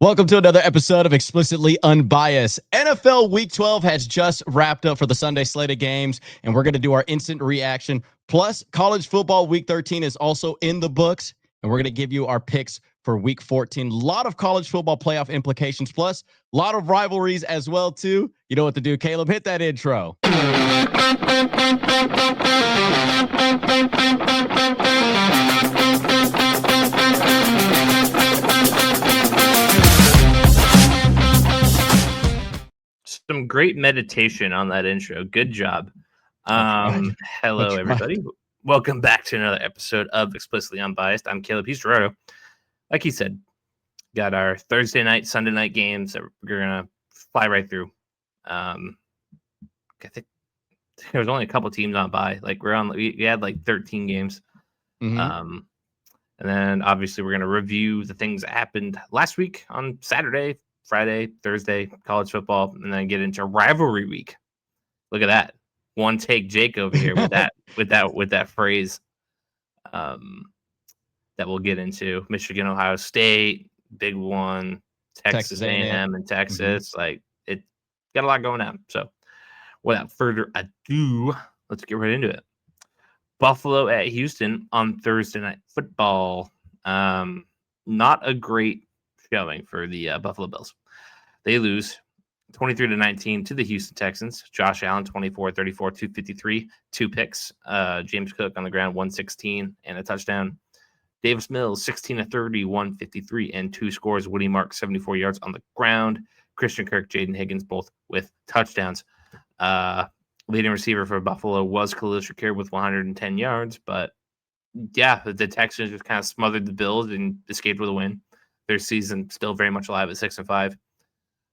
Welcome to another episode of Explicitly Unbiased. NFL Week 12 has just wrapped up for the Sunday slate of games, and we're going to do our instant reaction. Plus, college football Week 13 is also in the books, and we're going to give you our picks for Week 14. A lot of college football playoff implications, plus a lot of rivalries as well, too. You know what to do, Caleb. Hit that intro. Some great meditation on that intro. Good job. Hello, everybody. Welcome back to another episode of Explicitly Unbiased. I'm Kaleb. He's Gerardo. Like he said, got our Thursday night, Sunday night games that we're gonna fly right through. I think there was only a couple teams on by. Like we had like 13 games. And then obviously we're gonna review the things that happened last week on Saturday, Friday, Thursday, college football, and then get into rivalry week. Look at that. One take Jake over here with that phrase. That we'll get into. Michigan, Ohio State, big one, Texas A&M and Texas. Like, it got a lot going on. So without further ado, let's get right into it. Buffalo at Houston on Thursday Night Football. Not a great showing for the Buffalo Bills. They lose 23-19 to the Houston Texans. Josh Allen, 24-34, 253, 2 picks. James Cook on the ground, 116 and a touchdown. Davis Mills, 16-30, 153 and 2 scores. Woody Mark, 74 yards on the ground. Christian Kirk, Jaden Higgins, both with touchdowns. Leading receiver for Buffalo was Khalil Shakir with 110 yards. But, yeah, the Texans just kind of smothered the Bills and escaped with a win. Their season still very much alive at 6-5.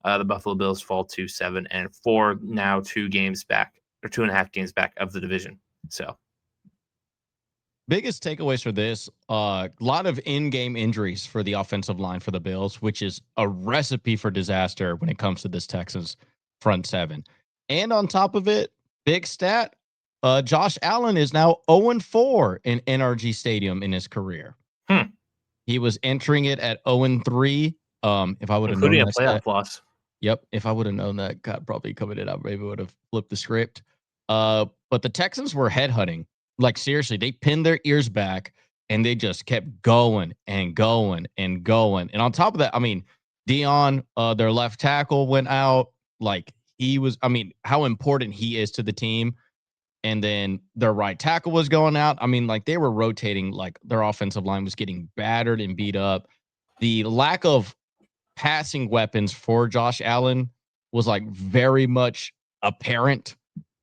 The Buffalo Bills fall to 7-4, now 2.5 games back of the division. So, biggest takeaways for this: a lot of in-game injuries for the offensive line for the Bills, which is a recipe for disaster when it comes to this Texans front seven. And on top of it, big stat: Josh Allen is now 0-4 in NRG Stadium in his career. He was entering it at 0-3. If I would have known including a playoff loss. Yep. If I would have known that, God, probably coming in, I maybe would have flipped the script. But the Texans were headhunting. Like, seriously, they pinned their ears back and they just kept going and going and going. And on top of that, I mean, Dion, their left tackle, went out. Like, how important he is to the team. And then their right tackle was going out. I mean, like, they were rotating. Like, their offensive line was getting battered and beat up. The lack of passing weapons for Josh Allen was, like, very much apparent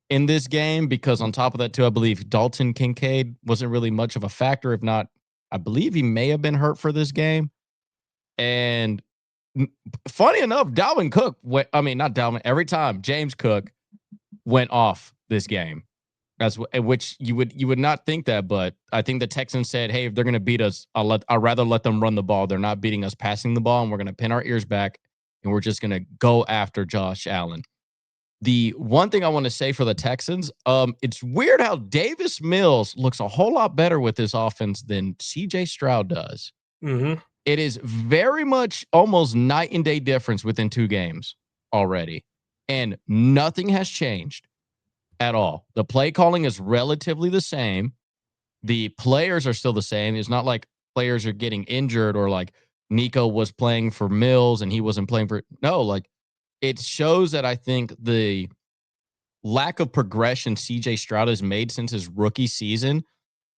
in this game, because on top of that, too, I believe Dalton Kincaid wasn't really much of a factor. If not, I believe he may have been hurt for this game. And funny enough, Dalvin Cook, every time James Cook went off this game. Which you would not think that, but I think the Texans said, hey, if they're going to beat us, I'd rather let them run the ball. They're not beating us passing the ball, and we're going to pin our ears back, and we're just going to go after Josh Allen. The one thing I want to say for the Texans, it's weird how Davis Mills looks a whole lot better with this offense than C.J. Stroud does. Mm-hmm. It is very much almost night and day difference within 2 games already, and nothing has changed at all. The play calling is relatively the same. The players are still the same. It's not like players are getting injured, or like Nico was playing for Mills and he wasn't playing for. No, like, it shows that I think the lack of progression CJ Stroud has made since his rookie season.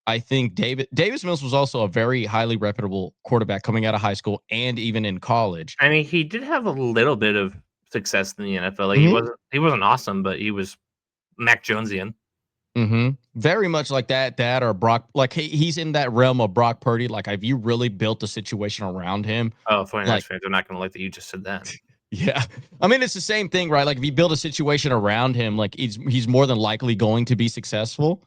I think Davis Mills was also a very highly reputable quarterback coming out of high school and even in college. I mean, he did have a little bit of success in the NFL. Like, he wasn't awesome, but he was Mac Jonesian. Very much like that or Brock. Like, he's in that realm of Brock Purdy. Like, have you really built a situation around him? Oh, 49ers fans are not going to like that you just said that. Yeah. I mean, it's the same thing, right? Like, if you build a situation around him, like, he's more than likely going to be successful.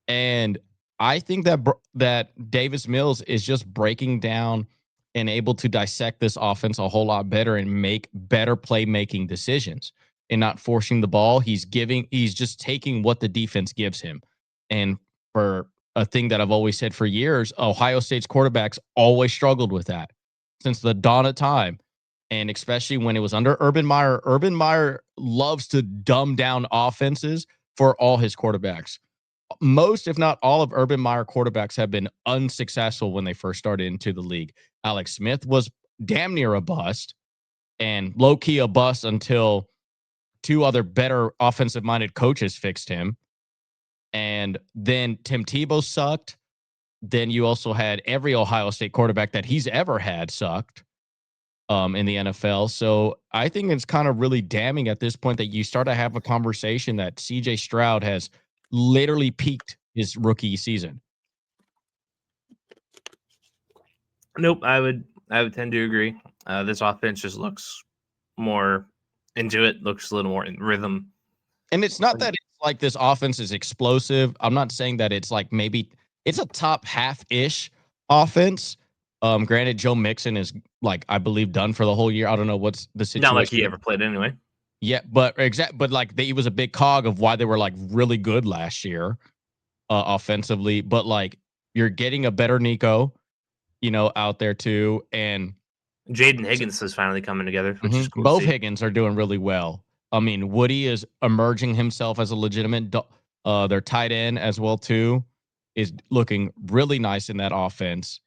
And I think that Davis Mills is just breaking down and able to dissect this offense a whole lot better and make better playmaking decisions. And not forcing the ball. He's just taking what the defense gives him. And for a thing that I've always said for years, Ohio State's quarterbacks always struggled with that since the dawn of time. And especially when it was under Urban Meyer. Urban Meyer loves to dumb down offenses for all his quarterbacks. Most, if not all, of Urban Meyer quarterbacks have been unsuccessful when they first started into the league. Alex Smith was damn near a bust and low-key a bust until two other better offensive-minded coaches fixed him. And then Tim Tebow sucked. Then you also had every Ohio State quarterback that he's ever had sucked in the NFL. So I think it's kind of really damning at this point that you start to have a conversation that CJ Stroud has literally peaked his rookie season. Nope, I would tend to agree. This offense just looks more into it, looks a little more in rhythm. And it's not that it's like this offense is explosive. I'm not saying that it's like maybe it's a top half-ish offense. Granted, Joe Mixon is like I believe done for the whole year. I don't know what's the situation. Not like he ever played anyway. Yeah, but like he was a big cog of why they were like really good last year, offensively. But like you're getting a better Nico, out there too, and Jaden Higgins is finally coming together, which is cool. Both Higgins are doing really well. I mean, Woody is emerging himself as a legitimate. Their tight end as well too is looking really nice in that offense,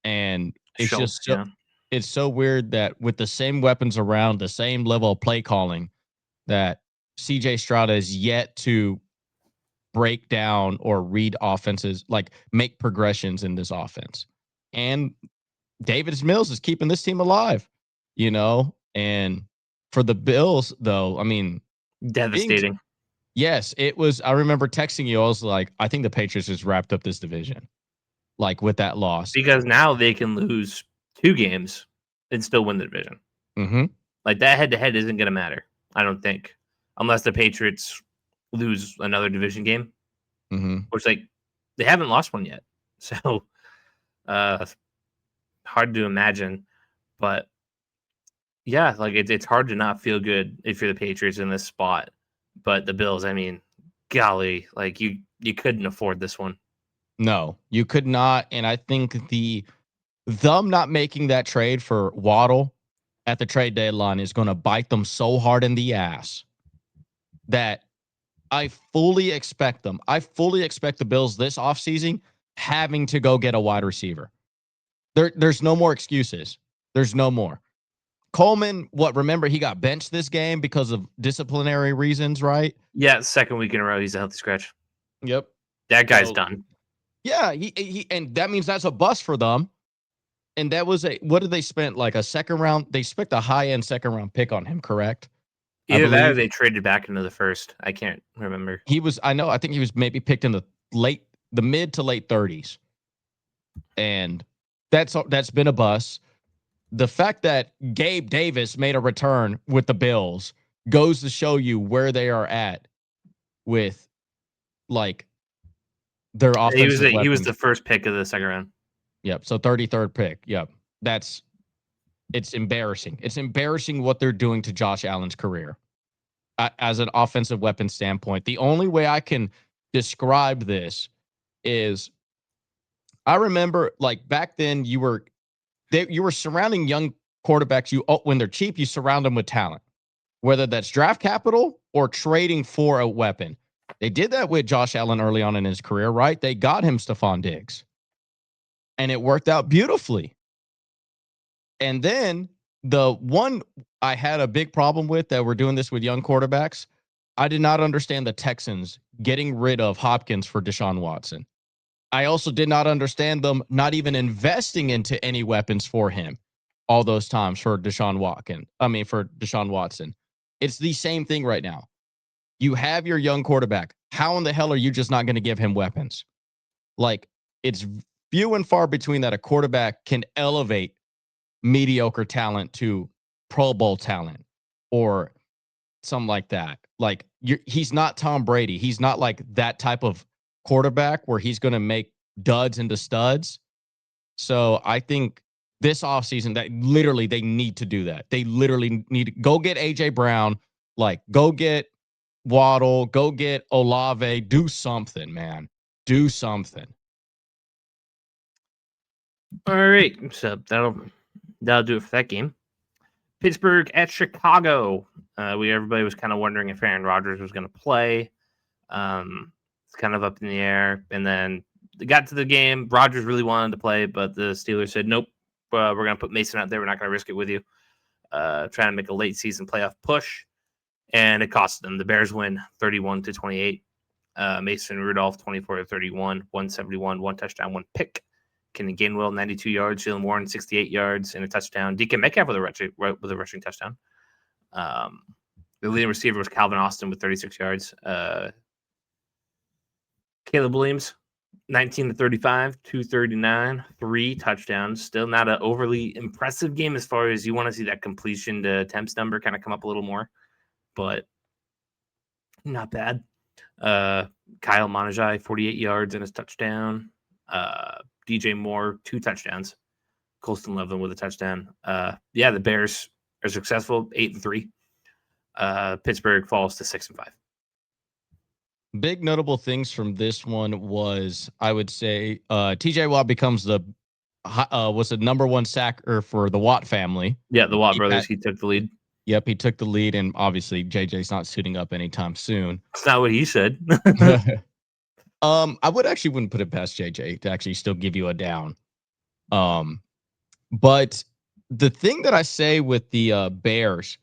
and it's it's so weird that with the same weapons around, the same level of play calling, that CJ Stroud has yet to break down or read offenses, like make progressions in this offense. And Davis Mills is keeping this team alive, and for the Bills, though, I mean, devastating. Yes, it was. I remember texting you. I was like, I think the Patriots just wrapped up this division, like with that loss. Because now they can lose 2 games and still win the division. Mm-hmm. Like that head-to-head isn't going to matter, I don't think, unless the Patriots lose another division game, which they haven't lost one yet. So hard to imagine, but yeah, like it's hard to not feel good if you're the Patriots in this spot. But the Bills, I mean, golly, like you couldn't afford this one. No, you could not. And I think them not making that trade for Waddle at the trade deadline is going to bite them so hard in the ass that I fully expect them. I fully expect the Bills this offseason having to go get a wide receiver. There's no more excuses. There's no more. Coleman, remember he got benched this game because of disciplinary reasons, right? Yeah, second week in a row, he's a healthy scratch. Yep. That guy's done. Yeah, he and that means that's a bust for them. And that was what did they spend? Like a second round? They spent a high-end second round pick on him, correct? Either that or they traded back into the first. I can't remember. I think he was maybe picked in the mid to late 30s. And that's been a bust. The fact that Gabe Davis made a return with the Bills goes to show you where they are at with like their offensive he was the first pick of the second round. Yep. So 33rd pick. Yep. It's embarrassing. It's embarrassing what they're doing to Josh Allen's career as an offensive weapon standpoint. The only way I can describe this is I remember like back then you were surrounding young quarterbacks. When they're cheap, you surround them with talent, whether that's draft capital or trading for a weapon. They did that with Josh Allen early on in his career, right? They got him Stephon Diggs, and it worked out beautifully. And then the one I had a big problem with that we're doing this with young quarterbacks, I did not understand the Texans getting rid of Hopkins for Deshaun Watson. I also did not understand them not even investing into any weapons for him all those times for Deshaun Watson. It's the same thing right now. You have your young quarterback. How in the hell are you just not going to give him weapons? Like, it's few and far between that a quarterback can elevate mediocre talent to Pro Bowl talent or something like that. Like, he's not Tom Brady. He's not like that type of quarterback where he's going to make duds into studs. So I think this offseason that literally they need to do that. They literally need to go get AJ Brown, like go get Waddle, go get Olave, do something, man. Do something. All right. So that'll do it for that game. Pittsburgh at Chicago. Everybody was kind of wondering if Aaron Rodgers was going to play. It's kind of up in the air. And then they got to the game. Rodgers really wanted to play, but the Steelers said, nope, we're going to put Mason out there. We're not going to risk it with you. Trying to make a late season playoff push. And it cost them. The Bears win 31-28. Mason Rudolph, 24-31, 171, one touchdown, one pick. Kenny Gainwell, 92 yards. Jalen Warren, 68 yards and a touchdown. DK Metcalf with a rushing touchdown. The leading receiver was Calvin Austin with 36 yards. Caleb Williams, 19-35, 239, 3 touchdowns. Still not an overly impressive game as far as you want to see that completion to attempts number kind of come up a little more, but not bad. Kyle Monajai, 48 yards and his touchdown. DJ Moore, 2 touchdowns. Colston Loveland with a touchdown. The Bears are successful, 8-3. Pittsburgh falls to 6-5. Big notable things from this one was, I would say, TJ Watt becomes the number one sacker for the Watt family. Yeah, the Watt brothers. He took the lead. Yep, he took the lead, and obviously JJ's not suiting up anytime soon. That's not what he said. I wouldn't put it past JJ to actually still give you a down. But the thing that I say with the Bears,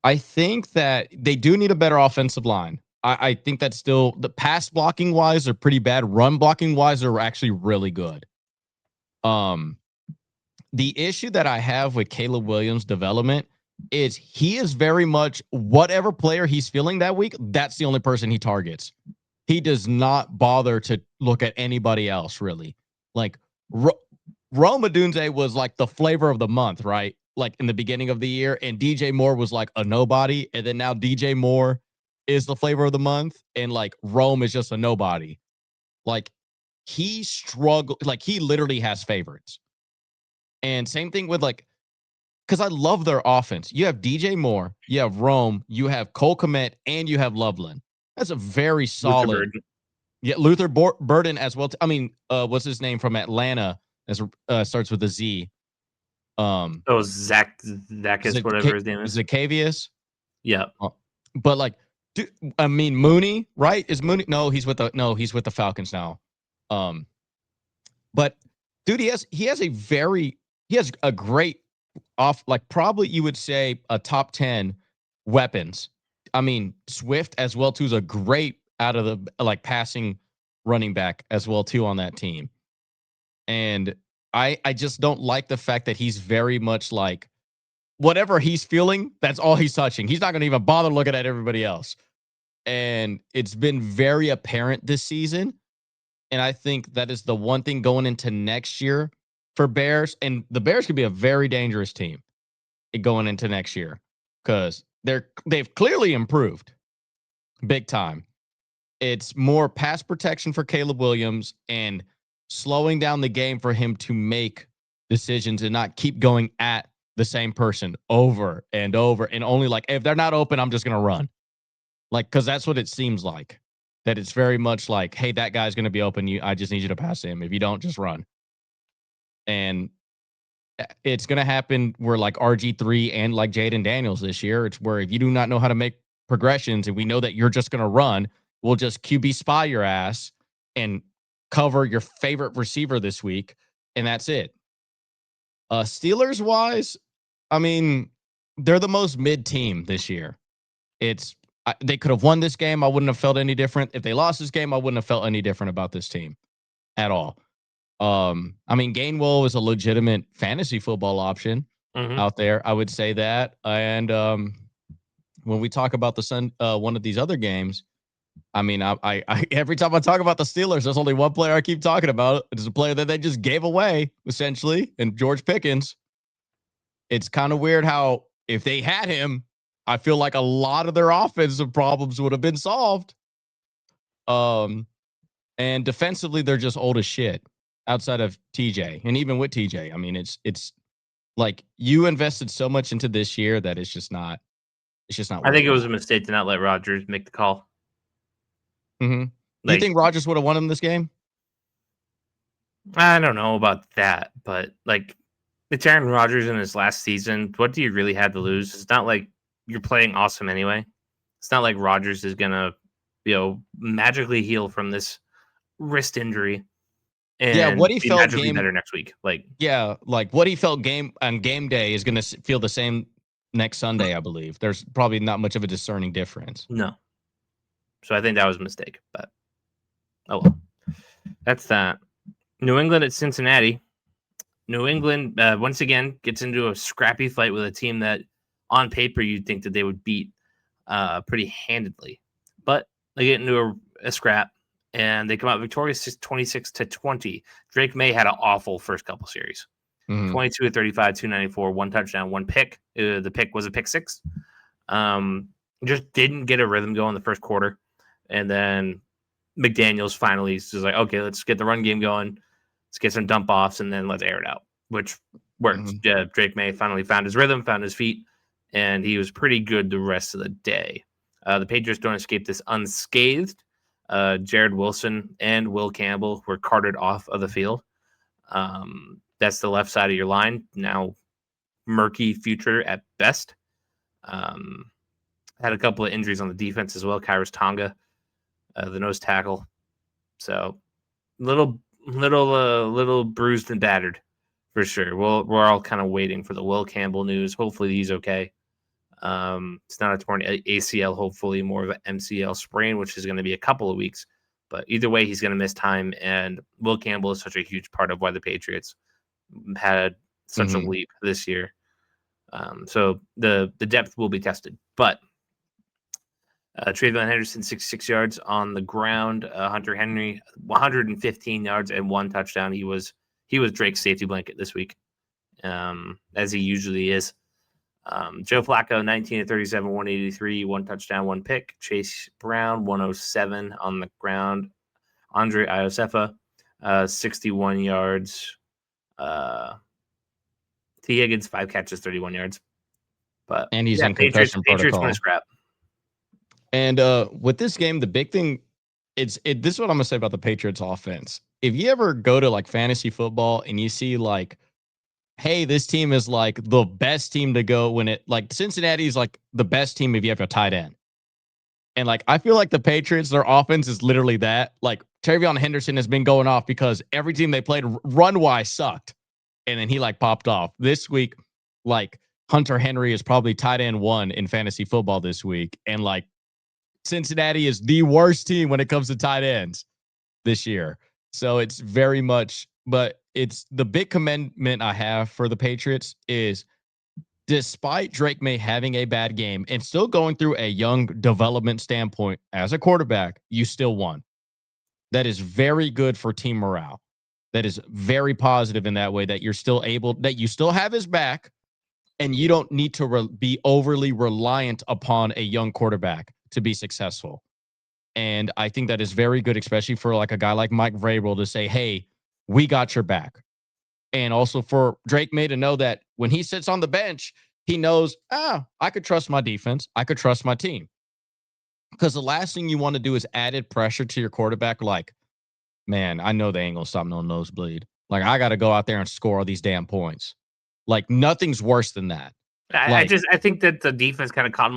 I think that they do need a better offensive line. I think that still the pass blocking wise are pretty bad. Run blocking wise are actually really good. The issue that I have with Caleb Williams' development is he is very much whatever player he's feeling that week, that's the only person he targets. He does not bother to look at anybody else, really. Like, Rome Odunze was like the flavor of the month, right? Like in the beginning of the year, and DJ Moore was like a nobody, and then now DJ Moore is the flavor of the month, and like Rome is just a nobody. Like, he struggled, like he literally has favorites. And same thing with like, because I love their offense. You have DJ Moore, you have Rome, you have Cole Kmet, and you have Loveland. That's a very solid. Luther Burden as well. What's his name from Atlanta? As starts with a Z. Zacchaeus, whatever his name is. Zacchaeus. Yeah. But like, Mooney, right? Is Mooney? No, he's with the Falcons now. But dude, he has a great off, like probably you would say a top 10 weapons. I mean, Swift as well too is a great out of the like passing running back as well too on that team. And I just don't like the fact that he's very much like whatever he's feeling, that's all he's touching. He's not going to even bother looking at everybody else. And it's been very apparent this season. And I think that is the one thing going into next year for Bears. And the Bears could be a very dangerous team going into next year because they've clearly improved big time. It's more pass protection for Caleb Williams and slowing down the game for him to make decisions and not keep going at the same person over and over. And only like, if they're not open, I'm just going to run. Like, because that's what it seems like. That it's very much like, hey, that guy's going to be open. I just need you to pass him. If you don't, just run. And it's going to happen where like RG3 and like Jaden Daniels this year, it's where if you do not know how to make progressions and we know that you're just going to run, we'll just QB spy your ass and cover your favorite receiver this week. And that's it. Steelers wise, I mean, they're the most mid team this year. They could have won this game. I wouldn't have felt any different. If they lost this game, I wouldn't have felt any different about this team at all. I mean, Gainwell is a legitimate fantasy football option out there. I would say that. And when we talk about one of these other games, I mean, I every time I talk about the Steelers, there's only one player I keep talking about. It's a player that they just gave away, essentially, and George Pickens. It's kind of weird how if they had him, I feel like a lot of their offensive problems would have been solved. And defensively, they're just old as shit outside of TJ. And even with TJ, I mean, it's like you invested so much into this year that it's just not. I think it was a mistake to not let Rodgers make the call. Mm-hmm. You think Rodgers would have won him this game? I don't know about that, but like It's Aaron Rodgers in his last season. What do you really have to lose? It's not like you're playing awesome anyway. It's not like Rodgers is gonna, magically heal from this wrist injury and what he be felt magically game. better next week. Like, Yeah, like what he felt on game day is going to feel the same next Sunday, I believe. There's probably not much of a discerning difference. no. So I think that was a mistake. But oh well, that's that. New England at Cincinnati. New England once again gets into a scrappy fight with a team that, on paper, you'd think that they would beat pretty handedly, but they get into a scrap and they come out victorious 26-20. Drake May had an awful first couple series. 22 of 35, 294, one touchdown, one pick. The pick was a pick six. Just didn't get a rhythm going in the first quarter. And then McDaniels finally is like, okay, let's get the run game going. Let's get some dump offs and then let's air it out, which worked. Yeah, Drake May finally found his rhythm, found his feet, and he was pretty good the rest of the day. The Patriots don't escape this unscathed. Jared Wilson and Will Campbell were carted off of the field. That's the left side of your line. Now, murky future at best. Had a couple of injuries on the defense as well. Kyrus Tonga, the nose tackle. So, little bruised and battered for sure. We're all kind of waiting for the Will Campbell news. Hopefully he's okay. It's not a torn ACL, hopefully more of an MCL sprain, which is going to be a couple of weeks. But either way, he's going to miss time. And Will Campbell is such a huge part of why the Patriots had such a leap this year. So the depth will be tested. But Trayvon Henderson, 66 yards on the ground. Hunter Henry, 115 yards and one touchdown. He was Drake's safety blanket this week, as he usually is. Joe Flacco, 19 of 37, 183, one touchdown, one pick. Chase Brown, 107 on the ground. Andre Iosefa, 61 yards. T. Higgins, 5 catches, 31 yards. And he's in concussion protocol. Patriots win a scrap. And with this game, the big thing, this is what I'm gonna say about the Patriots offense. If you ever go to like fantasy football and you see like, hey, this team is like the best team to go when it like Cincinnati is like the best team if you have a tight end. And like I feel like the Patriots, their offense is literally that. Like TreVeyon Henderson has been going off because every team they played run-wise sucked. And then he like popped off. This week, like Hunter Henry is probably tight end 1 in fantasy football this week. And like Cincinnati is the worst team when it comes to tight ends this year. So it's very much, but it's the big commendment I have for the Patriots is despite Drake May having a bad game and still going through a young development standpoint as a quarterback, you still won. That is very good for team morale. That is very positive in that way that you're still able, that you still have his back and you don't need to be overly reliant upon a young quarterback to be successful. And I think that is very good, especially for like a guy like Mike Vrabel to say, hey, we got your back. And also for Drake May to know that when he sits on the bench, he knows, I could trust my defense. I could trust my team. Because the last thing you want to do is added pressure to your quarterback. Like, man, I know they ain't going to stop no nosebleed. Like, I got to go out there and score all these damn points. Like, nothing's worse than that. I think that the defense kind of caught them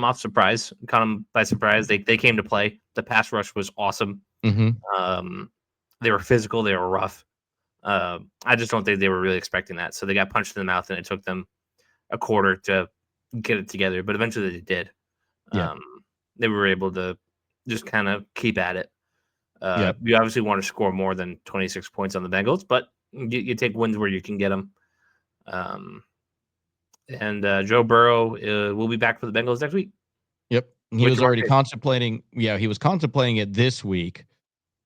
by surprise. They came to play. The pass rush was awesome. They were physical. They were rough. I just don't think they were really expecting that. So they got punched in the mouth, and it took them a quarter to get it together. But eventually they did. They were able to just kind of keep at it. You obviously want to score more than 26 points on the Bengals, but you take wins where you can get them. And Joe Burrow will be back for the Bengals next week. Yep. He was already contemplating. Yeah, he was contemplating it this week.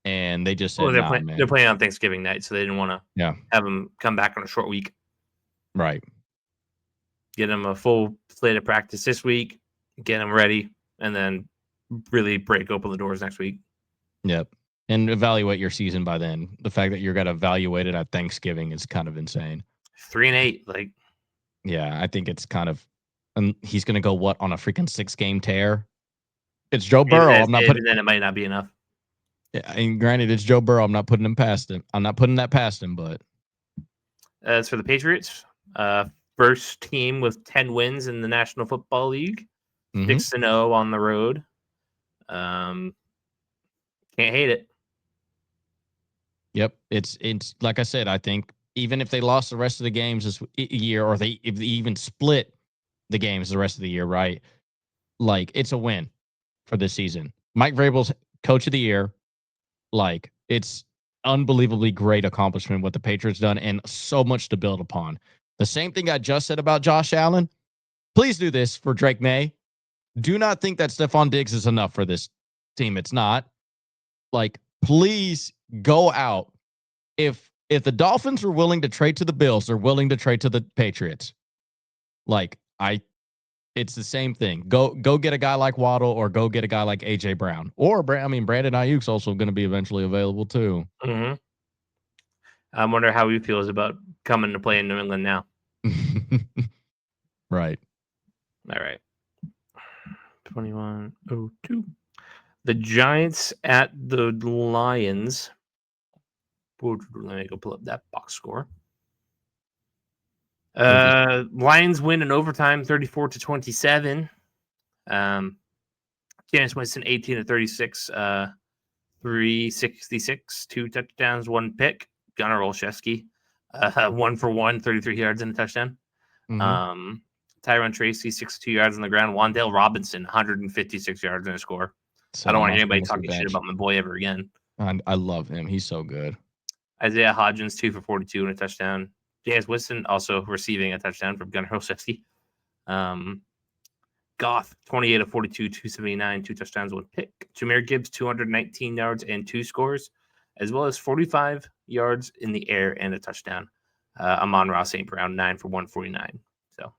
And they just said, they're playing on Thanksgiving night, so they didn't want to have him come back on a short week. Right. Get him a full slate of practice this week, get him ready, and then really break open the doors next week. Yep. And evaluate your season by then. The fact that you're going to evaluate it at Thanksgiving is kind of insane. 3-8, like. Yeah, I think it's kind of, and he's going to go on a freaking 6-game tear. It's Joe Burrow. Then it might not be enough. Yeah, and granted, it's Joe Burrow. I'm not putting that past him, but as for the Patriots, First team with 10 wins in the National Football League. 6-0 on the road. Can't hate it. Yep. It's like I said, I think even if they lost the rest of the games this year, or if they even split the games the rest of the year, right? Like, it's a win for this season. Mike Vrabel's coach of the year. Like, it's unbelievably great accomplishment what the Patriots done, and so much to build upon. The same thing I just said about Josh Allen. Please do this for Drake May. Do not think that Stephon Diggs is enough for this team. It's not. Like, please go out. If the Dolphins were willing to trade to the Bills, they're willing to trade to the Patriots. Like, it's the same thing. Go get a guy like Waddle, or go get a guy like AJ Brown, or Brandon Ayuk's also going to be eventually available too. Mm-hmm. I wonder how he feels about coming to play in New England now. Right. All right. 21-02. The Giants at the Lions. Let me go pull up that box score. Lions win in overtime, 34-27. Jameis Winston, 18-36, 366, 2 touchdowns, 1 pick. Gunnar Olszewski, 1 for 1, 33 yards and a touchdown. Tyron Tracy, 62 yards on the ground. Wan'Dale Robinson, 156 yards and a score. I don't want anybody talking shit about my boy ever again. I love him. He's so good. Isaiah Hodgins, 2 for 42 and a touchdown. Jameis Winston also receiving a touchdown from Gunnar Olszewski. Goff, 28 of 42, 279, 2 touchdowns, 1 pick. Jahmyr Gibbs, 219 yards and 2 scores, as well as 45 yards in the air and a touchdown. Amon-Ra St. Brown, 9 for 149. So,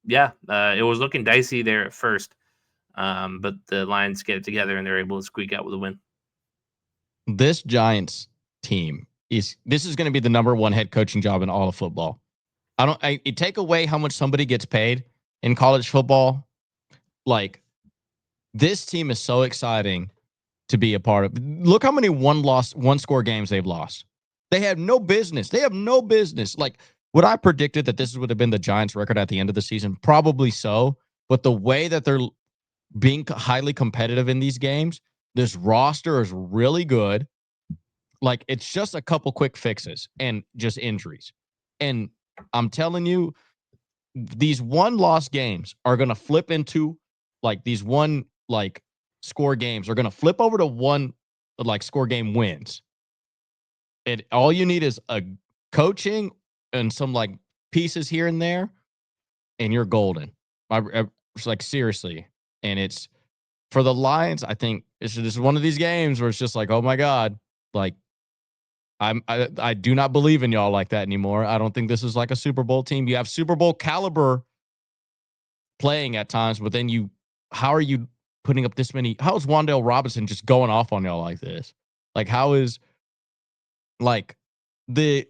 yeah, it was looking dicey there at first, but the Lions get it together and they're able to squeak out with a win. This Giants team this is going to be the number one head coaching job in all of football. You take away how much somebody gets paid in college football. Like, this team is so exciting to be a part of. Look how many one-score games they've lost. They have no business. Like, would I predicted that this would have been the Giants' record at the end of the season? Probably so. But the way that they're being highly competitive in these games, this roster is really good. Like, it's just a couple quick fixes and just injuries. And I'm telling you, these one-loss games are going to flip into, like, these one, like, score games are going to flip over to one, like, score game wins. And all you need is a coaching and some, like, pieces here and there, and you're golden. It's like, seriously. And it's for the Lions. I think this is one of these games where it's just like, oh my God, like, I do not believe in y'all like that anymore. I don't think this is like a Super Bowl team. You have Super Bowl caliber playing at times, but then how are you putting up this many? How is Wan'Dale Robinson just going off on y'all like this? Like, how is, like, the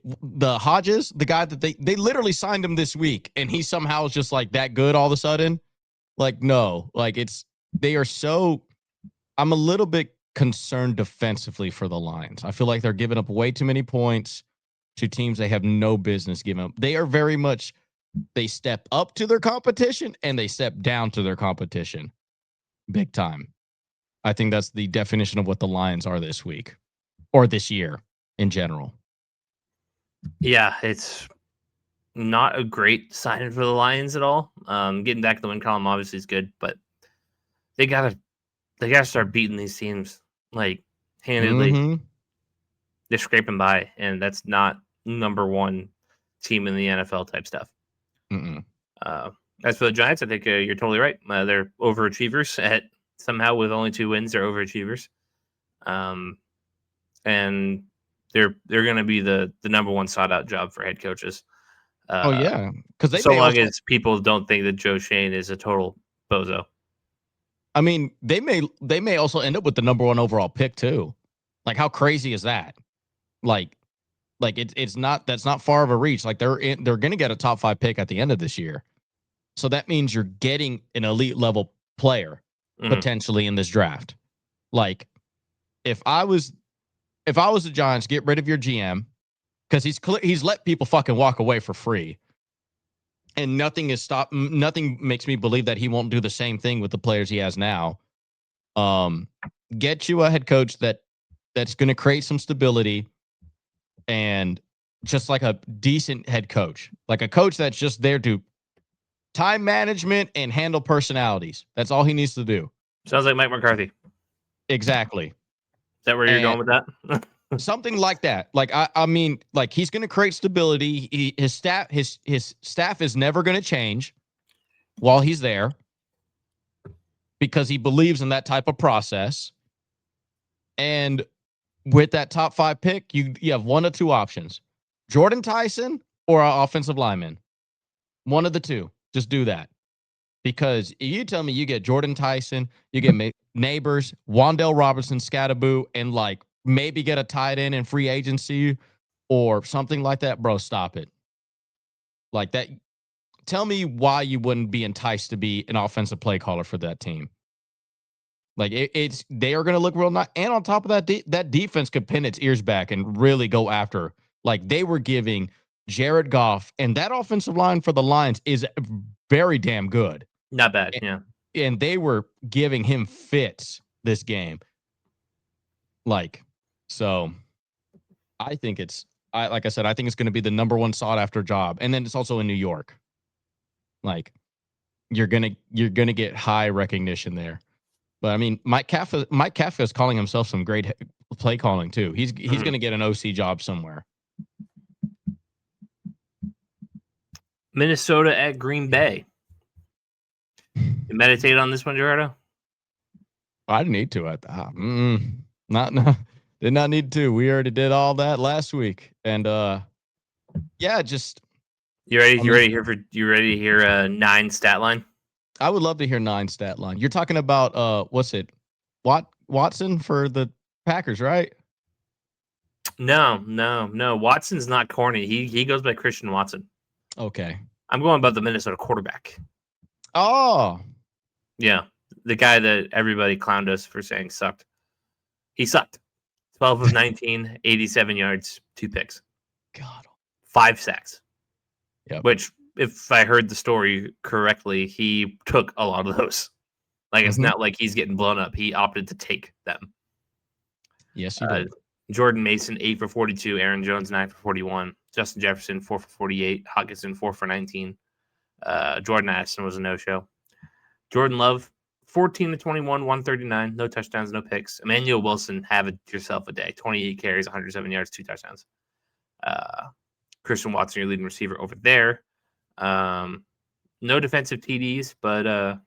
Hodges, the guy that they literally signed him this week, and he somehow is just like that good all of a sudden? Like, no, like, they are so, I'm a little bit concerned defensively for the Lions. I feel like they're giving up way too many points to teams they have no business giving up. They are very much, they step up to their competition and they step down to their competition big time. I think that's the definition of what the Lions are this week, or this year in general. Yeah, it's not a great sign for the Lions at all. Getting back to the win column obviously is good, but they gotta start beating these teams, like, handedly. They're scraping by, and that's not number one team in the NFL type stuff. As for the Giants, I think you're totally right. They're overachievers at somehow with only 2 wins. They're overachievers, and they're going to be the number one sought out job for head coaches. Because so long as people don't think that Joe Shane is a total bozo. I mean, they may also end up with the number 1 overall pick too. Like, how crazy is that? Like it's not, that's not far of a reach. Like, they're going to get a top 5 pick at the end of this year. So that means you're getting an elite level player potentially in this draft. Like, if I was the Giants, get rid of your GM, because he's let people fucking walk away for free. And nothing makes me believe that he won't do the same thing with the players he has now. Get you a head coach that's going to create some stability, and just like a decent head coach, like a coach that's just there to time management and handle personalities. That's all he needs to do. Sounds like Mike McCarthy. Exactly. Is that where you're going with that? Something like that. Like I mean, like he's going to create stability. His staff is never going to change while he's there, because he believes in that type of process. And with that top 5 pick, you have one of two options: Jordan Tyson or an offensive lineman. One of the two. Just do that. Because if you tell me you get Jordan Tyson, you get Neighbors, Wandale Robinson, Scattaboo, and like maybe get a tight end in free agency or something like that, bro, stop it. Like that. Tell me why you wouldn't be enticed to be an offensive play caller for that team. Like it's they are going to look real nice, and on top of that, that defense could pin its ears back and really go after. Like they were giving Jared Goff, and that offensive line for the Lions is very damn good. Not bad, yeah. And they were giving him fits this game. Like, so I think like I said, I think it's going to be the number one sought after job, and then it's also in New York. Like, you're gonna get high recognition there. But I mean, Mike Kafka is calling himself some great play calling too. He's going to get an OC job somewhere. Minnesota at Green Bay. You meditate on this one, Gerardo? I didn't need to. Did not need to. We already did all that last week, and yeah, just you ready to hear a 9 stat line? I would love to hear 9 stat line. You're talking about what's it? Watson for the Packers, right? No. Watson's not corny. He goes by Christian Watson. Okay. I'm going about the Minnesota quarterback. Oh. Yeah. The guy that everybody clowned us for saying sucked. He sucked. 12 of 19, 87 yards, 2 picks. God. 5 sacks. Yep. Which, if I heard the story correctly, he took a lot of those. Like, it's not like he's getting blown up. He opted to take them. Yes, he did. Jordan Mason, 8 for 42. Aaron Jones, 9 for 41. Justin Jefferson, 4 for 48. Hockenson, 4 for 19. Jordan Addison was a no-show. Jordan Love, 14 to 21, 139. No touchdowns, no picks. Emmanuel Wilson, have it yourself a day. 28 carries, 107 yards, 2 touchdowns. Christian Watson, your leading receiver over there. No defensive TDs, but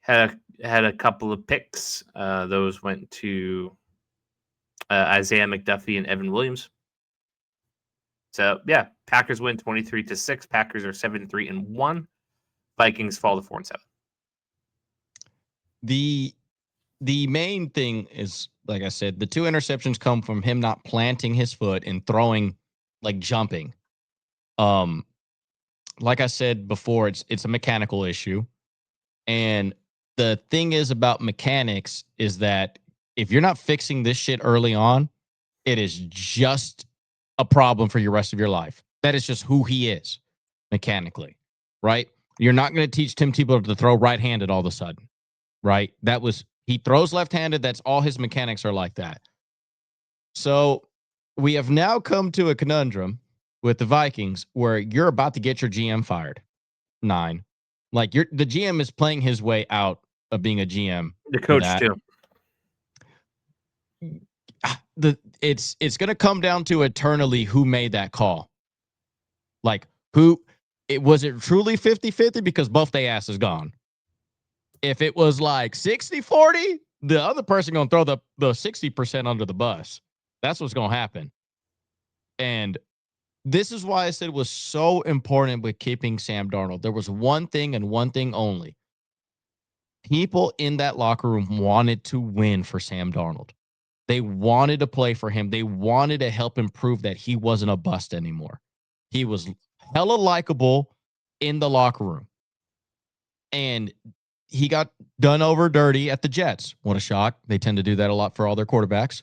had a couple of picks. Those went to Isaiah McDuffie and Evan Williams. So yeah, Packers win 23-6. Packers are 7-3-1. Vikings fall to 4-7. The main thing is, like I said, the 2 interceptions come from him not planting his foot and throwing, like jumping. Like I said before, it's a mechanical issue. And the thing is about mechanics is that if you're not fixing this shit early on, it is just a problem for your rest of your life. That is just who he is mechanically, right? You're not going to teach Tim Tebow to throw right-handed all of a sudden, right? He throws left-handed. That's all his mechanics are like that. So we have now come to a conundrum with the Vikings where you're about to get your GM fired. 9. Like the GM is playing his way out of being a GM. The coach too. It's going to come down to eternally who made that call. Like was it truly 50-50 because both their ass is gone? If it was like 60-40, the other person going to throw the 60% under the bus. That's what's going to happen. And this is why I said it was so important with keeping Sam Darnold. There was one thing and one thing only. People in that locker room wanted to win for Sam Darnold. They wanted to play for him. They wanted to help him prove that he wasn't a bust anymore. He was hella likable in the locker room. And he got done over dirty at the Jets. What a shock. They tend to do that a lot for all their quarterbacks.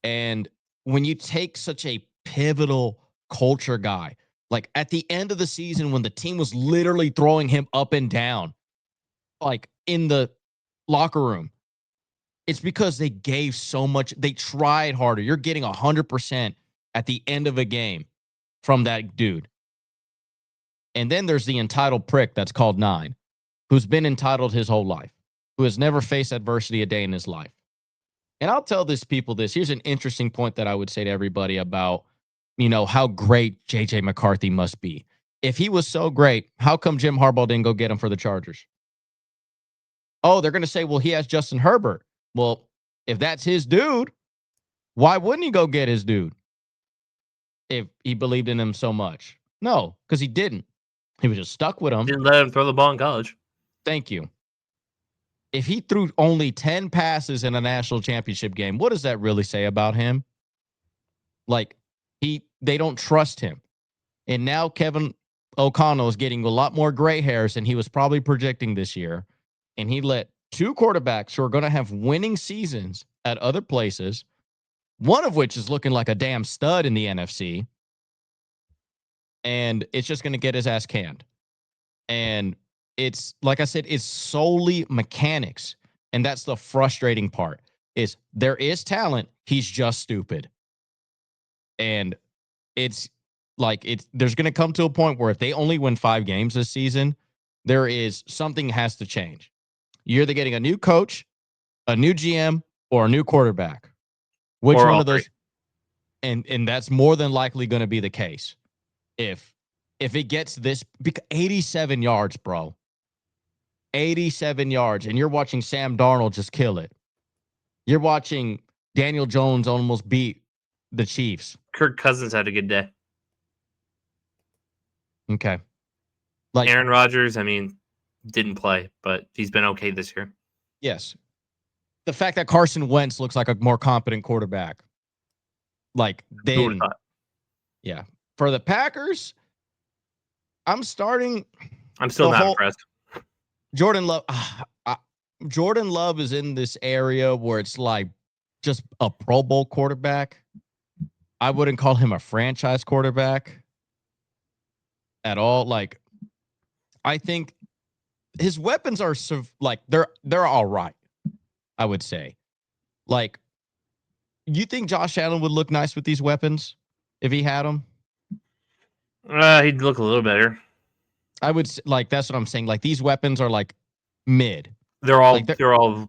And when you take such a pivotal culture guy Like at the end of the season when the team was literally throwing him up and down, like in the locker room, it's because they gave so much. They tried harder. You're getting 100% at the end of a game from that dude. And then there's the entitled prick that's called 9, who's been entitled his whole life, who has never faced adversity a day in his life. And I'll tell this people this. Here's an interesting point that I would say to everybody about, how great JJ McCarthy must be. If he was so great, how come Jim Harbaugh didn't go get him for the Chargers? Oh, they're going to say, well, he has Justin Herbert. Well, if that's his dude, why wouldn't he go get his dude if he believed in him so much? No, because he didn't. He was just stuck with him. Didn't let him throw the ball in college. Thank you. If he threw only 10 passes in a national championship game, what does that really say about him? Like, they don't trust him. And now Kevin O'Connell is getting a lot more gray hairs than he was probably projecting this year. And he let 2 quarterbacks who are going to have winning seasons at other places, one of which is looking like a damn stud in the NFC, and it's just going to get his ass canned. And it's, like I said, it's solely mechanics. And that's the frustrating part, is there is talent. He's just stupid. And it's like, there's going to come to a point where if they only win 5 games this season, something has to change. You're either getting a new coach, a new GM, or a new quarterback. Which one of those? And that's more than likely going to be the case. If it gets this, 87 yards, bro. 87 yards, and you're watching Sam Darnold just kill it. You're watching Daniel Jones almost beat the Chiefs. Kirk Cousins had a good day. Okay. Like Aaron Rodgers, didn't play, but he's been okay this year. Yes. The fact that Carson Wentz looks like a more competent quarterback. Yeah. For the Packers, I'm still not impressed. Jordan Love. Jordan Love is in this area where it's like just a Pro Bowl quarterback. I wouldn't call him a franchise quarterback at all. Like, I think his weapons are they're all right, I would say. Like, you think Josh Allen would look nice with these weapons if he had them? He'd look a little better. I would that's what I'm saying. Like, these weapons are like mid. They're all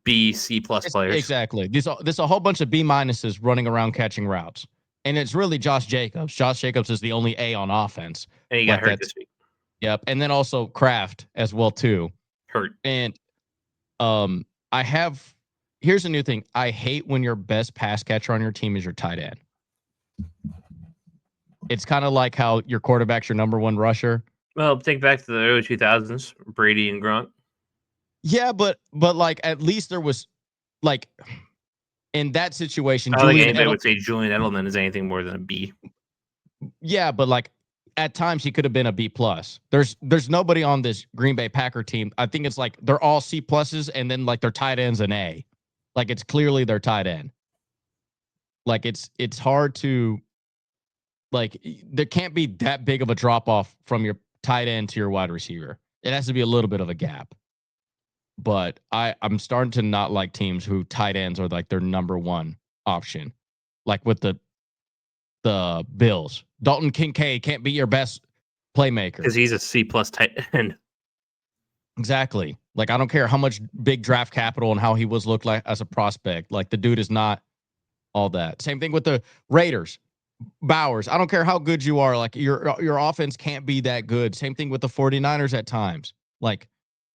B, C+ players. Exactly. There's a whole bunch of B- running around catching routes. And it's really Josh Jacobs. Josh Jacobs is the only A on offense. And he got hurt this week. Yep. And then also Kraft as well, too. Hurt. And here's a new thing. I hate when your best pass catcher on your team is your tight end. It's kind of like how your quarterback's your number 1 rusher. Well, think back to the early 2000s, Brady and Gronk. Yeah, but like, at least there was, like, in that situation, I don't think anybody would say Julian Edelman is anything more than a B. Yeah, but like, at times he could have been a B+. There's nobody on this Green Bay Packer team. I think it's like they're all C+, and then like their tight end's an A. Like, it's clearly their tight end. Like, it's hard to, like, there can't be that big of a drop off from your tight end to your wide receiver. It has to be a little bit of a gap. But I'm starting to not like teams who tight ends are like their number 1 option. Like with the Bills. Dalton Kincaid can't be your best playmaker. Because he's a C+ tight end. Exactly. Like, I don't care how much big draft capital and how he looked like as a prospect. Like, the dude is not all that. Same thing with the Raiders. Bowers. I don't care how good you are. Like, your offense can't be that good. Same thing with the 49ers at times. Like,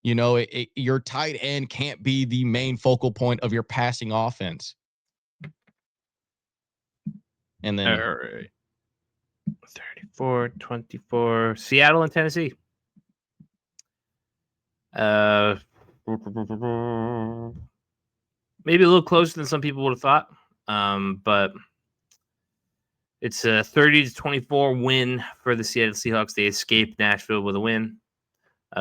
your tight end can't be the main focal point of your passing offense. And then 34-24, Seattle and Tennessee. Maybe a little closer than some people would have thought. But it's a 30-24 win for the Seattle Seahawks. They escaped Nashville with a win.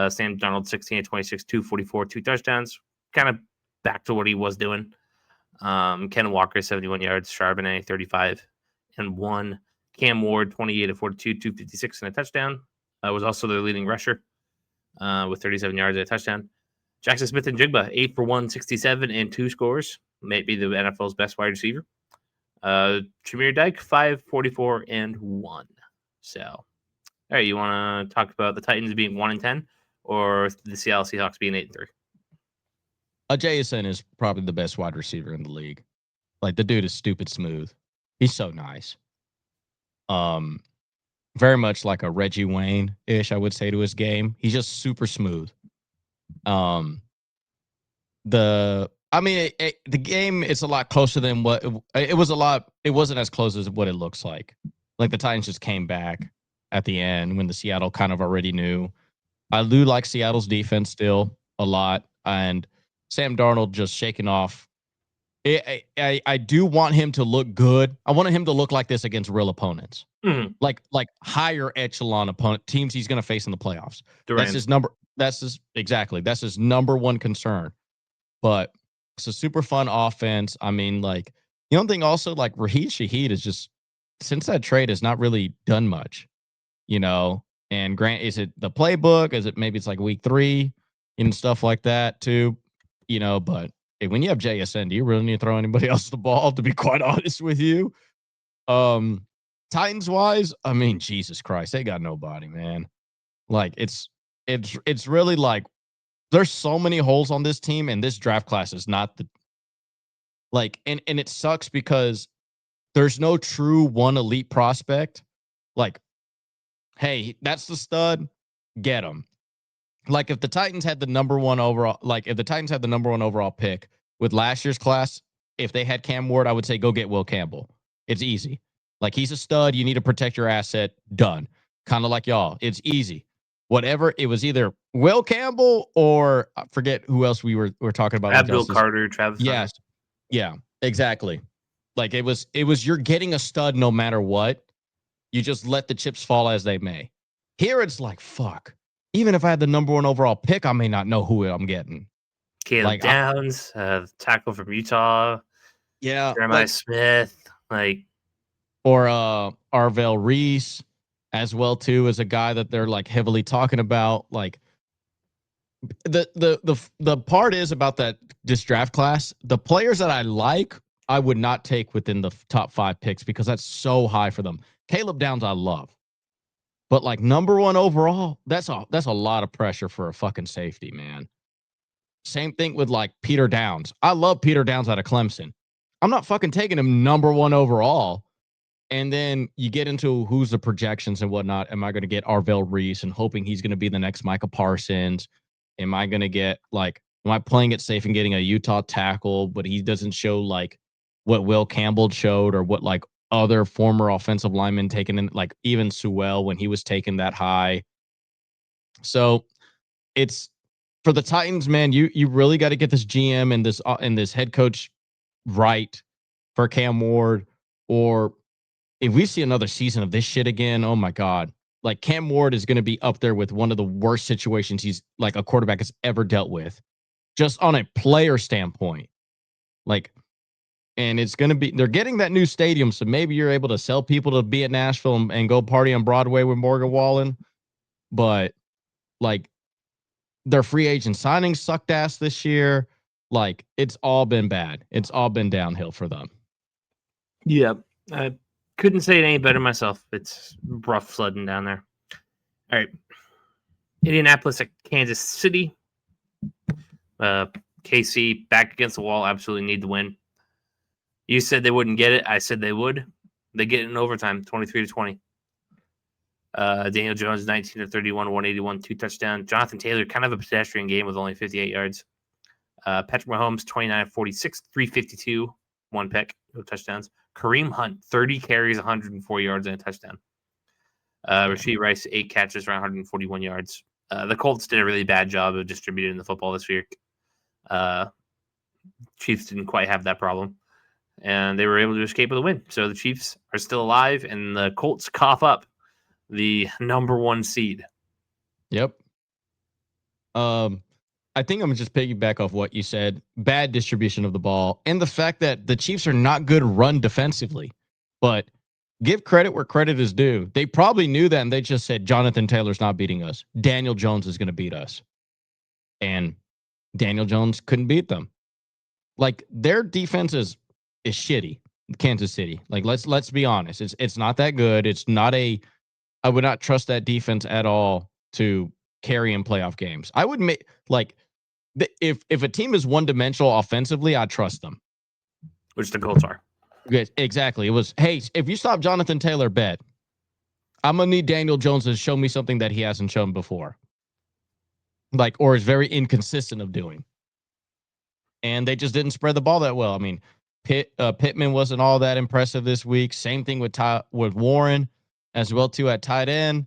Sam Darnold, 16-26, 244, 2 touchdowns. Kind of back to what he was doing. Ken Walker, 71 yards. Charbonnet, 35 and 1. Cam Ward, 28 of 42, 256 and a touchdown. Was also their leading rusher with 37 yards and a touchdown. Jackson Smith and Jigba, 8 for 167 and 2 scores. Might be the NFL's best wide receiver. Tremere Dyke, 544 and 1. So, all right, you want to talk about the Titans being 1-10 or the Seattle Seahawks being 8-3? JSN is probably the best wide receiver in the league. Like, the dude is stupid smooth. He's so nice. Very much like a Reggie Wayne-ish, I would say, to his game. He's just super smooth. The game, it's a lot closer than what it was. It wasn't as close as what it looks like. Like, the Titans just came back at the end when the Seattle kind of already knew. I do like Seattle's defense still a lot, and Sam Darnold just shaking off. I do want him to look good. I want him to look like this against real opponents, like higher echelon opponent teams he's going to face in the playoffs. That's his number. That's his number one concern. But it's a super fun offense. I mean, like, you don't think also like Raheed Shaheed is just, since that trade has not really done much, you know. And Grant, is it the playbook? Is it maybe it's like week 3 and stuff like that too, you know? But when you have JSN, do you really need to throw anybody else the ball? To be quite honest with you, Titans wise, I mean, Jesus Christ, they got nobody, man. Like, it's really like there's so many holes on this team, and this draft class is not the like, and it sucks because there's no true one elite prospect. Like, hey, that's the stud, get him. Like, if the Titans had the number one overall pick with last year's class, if they had Cam Ward, I would say go get Will Campbell. It's easy. Like, he's a stud. You need to protect your asset. Done. Kind of like y'all. It's easy. Whatever. It was either Will Campbell or I forget who else we were talking about. Abdul Carter, Travis. Yes. Yeah, exactly. Like, it was you're getting a stud no matter what. You just let the chips fall as they may. Here it's like, fuck. Even if I had the number one overall pick, I may not know who I'm getting. Caleb Downs, tackle from Utah. Yeah. Jeremiah Smith, or Arvell Reese as well too, as a guy that they're like heavily talking about. Like, the part is about this draft class, the players that I like, I would not take within the top 5 picks because that's so high for them. Caleb Downs, I love. But like number 1 overall, that's a lot of pressure for a fucking safety, man. Same thing with like Peter Downs. I love Peter Downs out of Clemson. I'm not fucking taking him number 1 overall. And then you get into who's the projections and whatnot. Am I going to get Arvell Reese and hoping he's going to be the next Micah Parsons? Am I going to get am I playing it safe and getting a Utah tackle, but he doesn't show like what Will Campbell showed or what like other former offensive linemen taken in, like even Sewell when he was taken that high. So it's for the Titans, man, you really got to get this GM and this head coach right for Cam Ward, or if we see another season of this shit again, oh my God. Like, Cam Ward is going to be up there with one of the worst situations he's like a quarterback has ever dealt with, just on a player standpoint. Like, and it's going to be, they're getting that new stadium. So maybe you're able to sell people to be at Nashville and go party on Broadway with Morgan Wallen. But like, their free agent signings sucked ass this year. Like, it's all been bad. It's all been downhill for them. Yeah. I couldn't say it any better myself. It's rough flooding down there. All right. Indianapolis at Kansas City. KC back against the wall. Absolutely need to win. You said they wouldn't get it. I said they would. They get it in overtime, 23-20. Daniel Jones, 19 of 31, 181, 2 touchdowns. Jonathan Taylor, kind of a pedestrian game with only 58 yards. Patrick Mahomes, 29 of 46, 352, 1 pick, no touchdowns. Kareem Hunt, 30 carries, 104 yards, and a touchdown. Rashee Rice, 8 catches for 141 yards. The Colts did a really bad job of distributing the football this year. Chiefs didn't quite have that problem, and they were able to escape with a win. So the Chiefs are still alive, and the Colts cough up the number 1 seed. Yep. I think I'm gonna just piggyback off what you said. Bad distribution of the ball, and the fact that the Chiefs are not good run defensively, but give credit where credit is due. They probably knew that, and they just said, Jonathan Taylor's not beating us. Daniel Jones is going to beat us. And Daniel Jones couldn't beat them. Like, their defense is shitty. Kansas City. Like, let's be honest. It's not that good. It's not I would not trust that defense at all to carry in playoff games. I would make if a team is one dimensional offensively, I trust them. Which the Colts are. Yes, exactly. It was, hey, if you stop Jonathan Taylor, bet I'm gonna need Daniel Jones to show me something that he hasn't shown before. Like, or is very inconsistent of doing. And they just didn't spread the ball that well. I mean, Pittman wasn't all that impressive this week. Same thing with Warren as well too at tight end.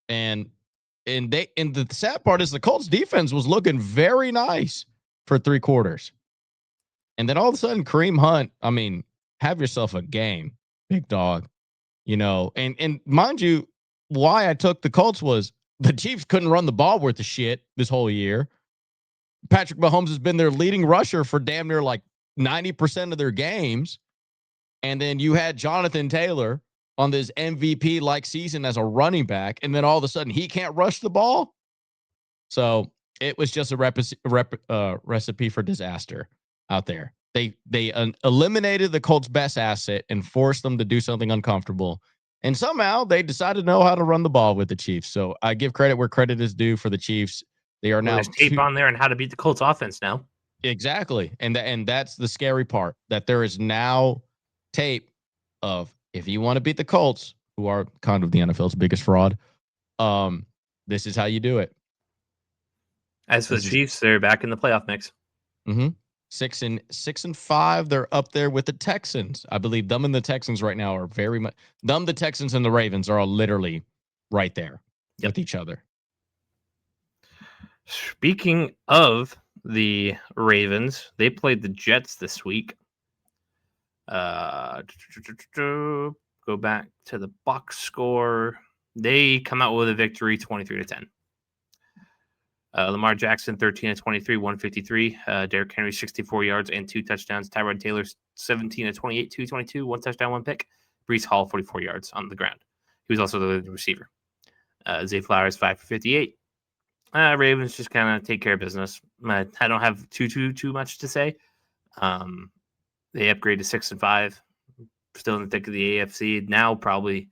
And the sad part is the Colts defense was looking very nice for 3 quarters. And then all of a sudden, Kareem Hunt, I mean, have yourself a game, big dog. You know, and mind you, why I took the Colts was the Chiefs couldn't run the ball worth of shit this whole year. Patrick Mahomes has been their leading rusher for damn near like 90% of their games. And then you had Jonathan Taylor on this MVP-like season as a running back, and then all of a sudden he can't rush the ball. So it was just a recipe for disaster out there. They eliminated the Colts' best asset and forced them to do something uncomfortable. And somehow they decided to know how to run the ball with the Chiefs. So I give credit where credit is due for the Chiefs. They are now there's tape on there on how to beat the Colts offense now. Exactly. And that's the scary part, that there is now tape of, if you want to beat the Colts, who are kind of the NFL's biggest fraud, this is how you do it. As for the Chiefs, they're back in the playoff mix. Mm-hmm. 6-5. They're up there with the Texans. I believe them and the Texans right now are very much. The Texans and the Ravens are all literally right there with each other. Speaking of the Ravens, they played the Jets this week. Go back to the box score. They come out with a victory, 23-10. Lamar Jackson, 13-23, 153. Derrick Henry, 64 yards and 2 touchdowns. Tyrod Taylor, 17-28, 222, 1 touchdown, 1 pick. Breece Hall, 44 yards on the ground. He was also the receiver. Zay Flowers, 5 for 58. Ravens just kind of take care of business. I don't have too much to say. They upgraded to 6-5. Still in the thick of the AFC. Now probably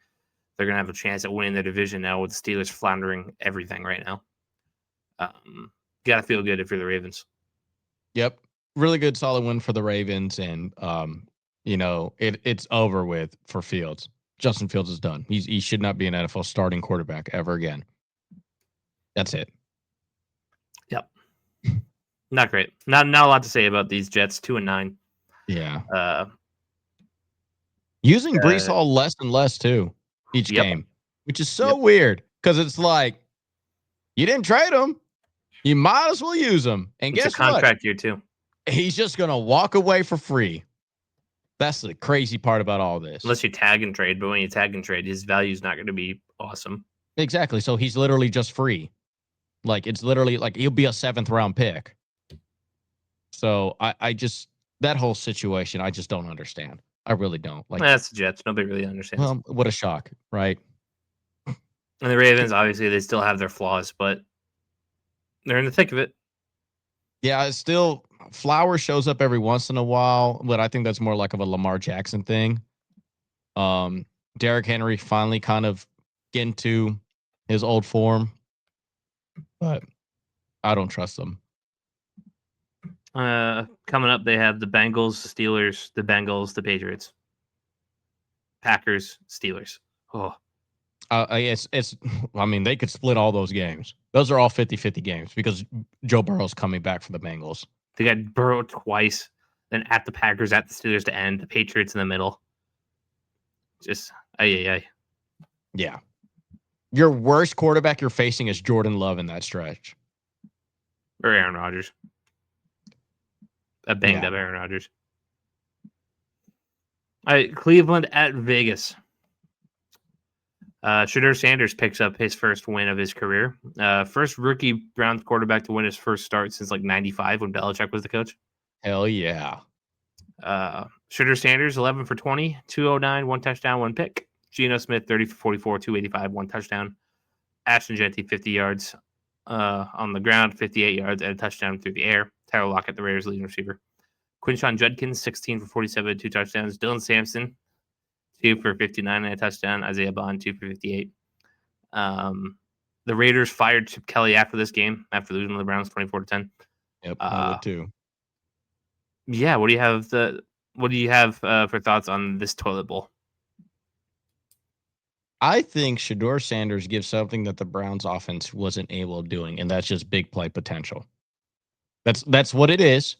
they're going to have a chance at winning the division now with the Steelers floundering everything right now. Got to feel good if you're the Ravens. Yep. Really good, solid win for the Ravens. And, it's over with for Fields. Justin Fields is done. He should not be an NFL starting quarterback ever again. That's it. Yep. Not great. Not a lot to say about these Jets, 2-9. Yeah. Using Breece Hall less and less too each game, which is so weird because it's like you didn't trade him, you might as well use him. And it's guess a contract what? year too. He's just gonna walk away for free. That's the crazy part about all this. Unless you tag and trade, but when you tag and trade, his value is not going to be awesome. Exactly. So he's literally just free. Like, it's literally like he'll be a 7th round pick. So I just, that whole situation, I just don't understand. I really don't. Like, that's the Jets. Nobody really understands. Well, what a shock, right? And the Ravens, obviously, they still have their flaws, but they're in the thick of it. Yeah, it's still, Flowers shows up every once in a while, but I think that's more like of a Lamar Jackson thing. Derrick Henry finally kind of getting to his old form, but I don't trust them. Coming up, they have the Bengals, the Steelers, the Bengals, the Patriots, Packers, Steelers. Oh, it's. I mean, they could split all those games. Those are all 50-50 games because Joe Burrow's coming back for the Bengals. They got Burrow twice, then at the Packers, at the Steelers to end, the Patriots in the middle. Just Yeah. Your worst quarterback you're facing is Jordan Love in that stretch, or Aaron Rodgers. A banged up Aaron Rodgers. All right, Cleveland at Vegas. Shedeur Sanders picks up his first win of his career. First rookie Browns quarterback to win his first start since like 95 when Belichick was the coach. Hell yeah. Shedeur Sanders, 11 for 20, 209, 1 touchdown, 1 pick. Geno Smith, 30 for 44, 285, 1 touchdown. Ashton Jeanty, 50 yards on the ground, 58 yards, and a touchdown through the air. Tyler Lockett, the Raiders' leading receiver. Quinshon Judkins, 16 for 47, 2 touchdowns. Dylan Sampson, 2 for 59 and a touchdown. Isaiah Bond, 2 for 58. The Raiders fired Chip Kelly after this game, after losing to the Browns 24-10. Yep, I would too. Yeah, what do you have for thoughts on this toilet bowl? I think Shedeur Sanders gives something that the Browns offense wasn't able of doing, and that's just big play potential. That's what it is.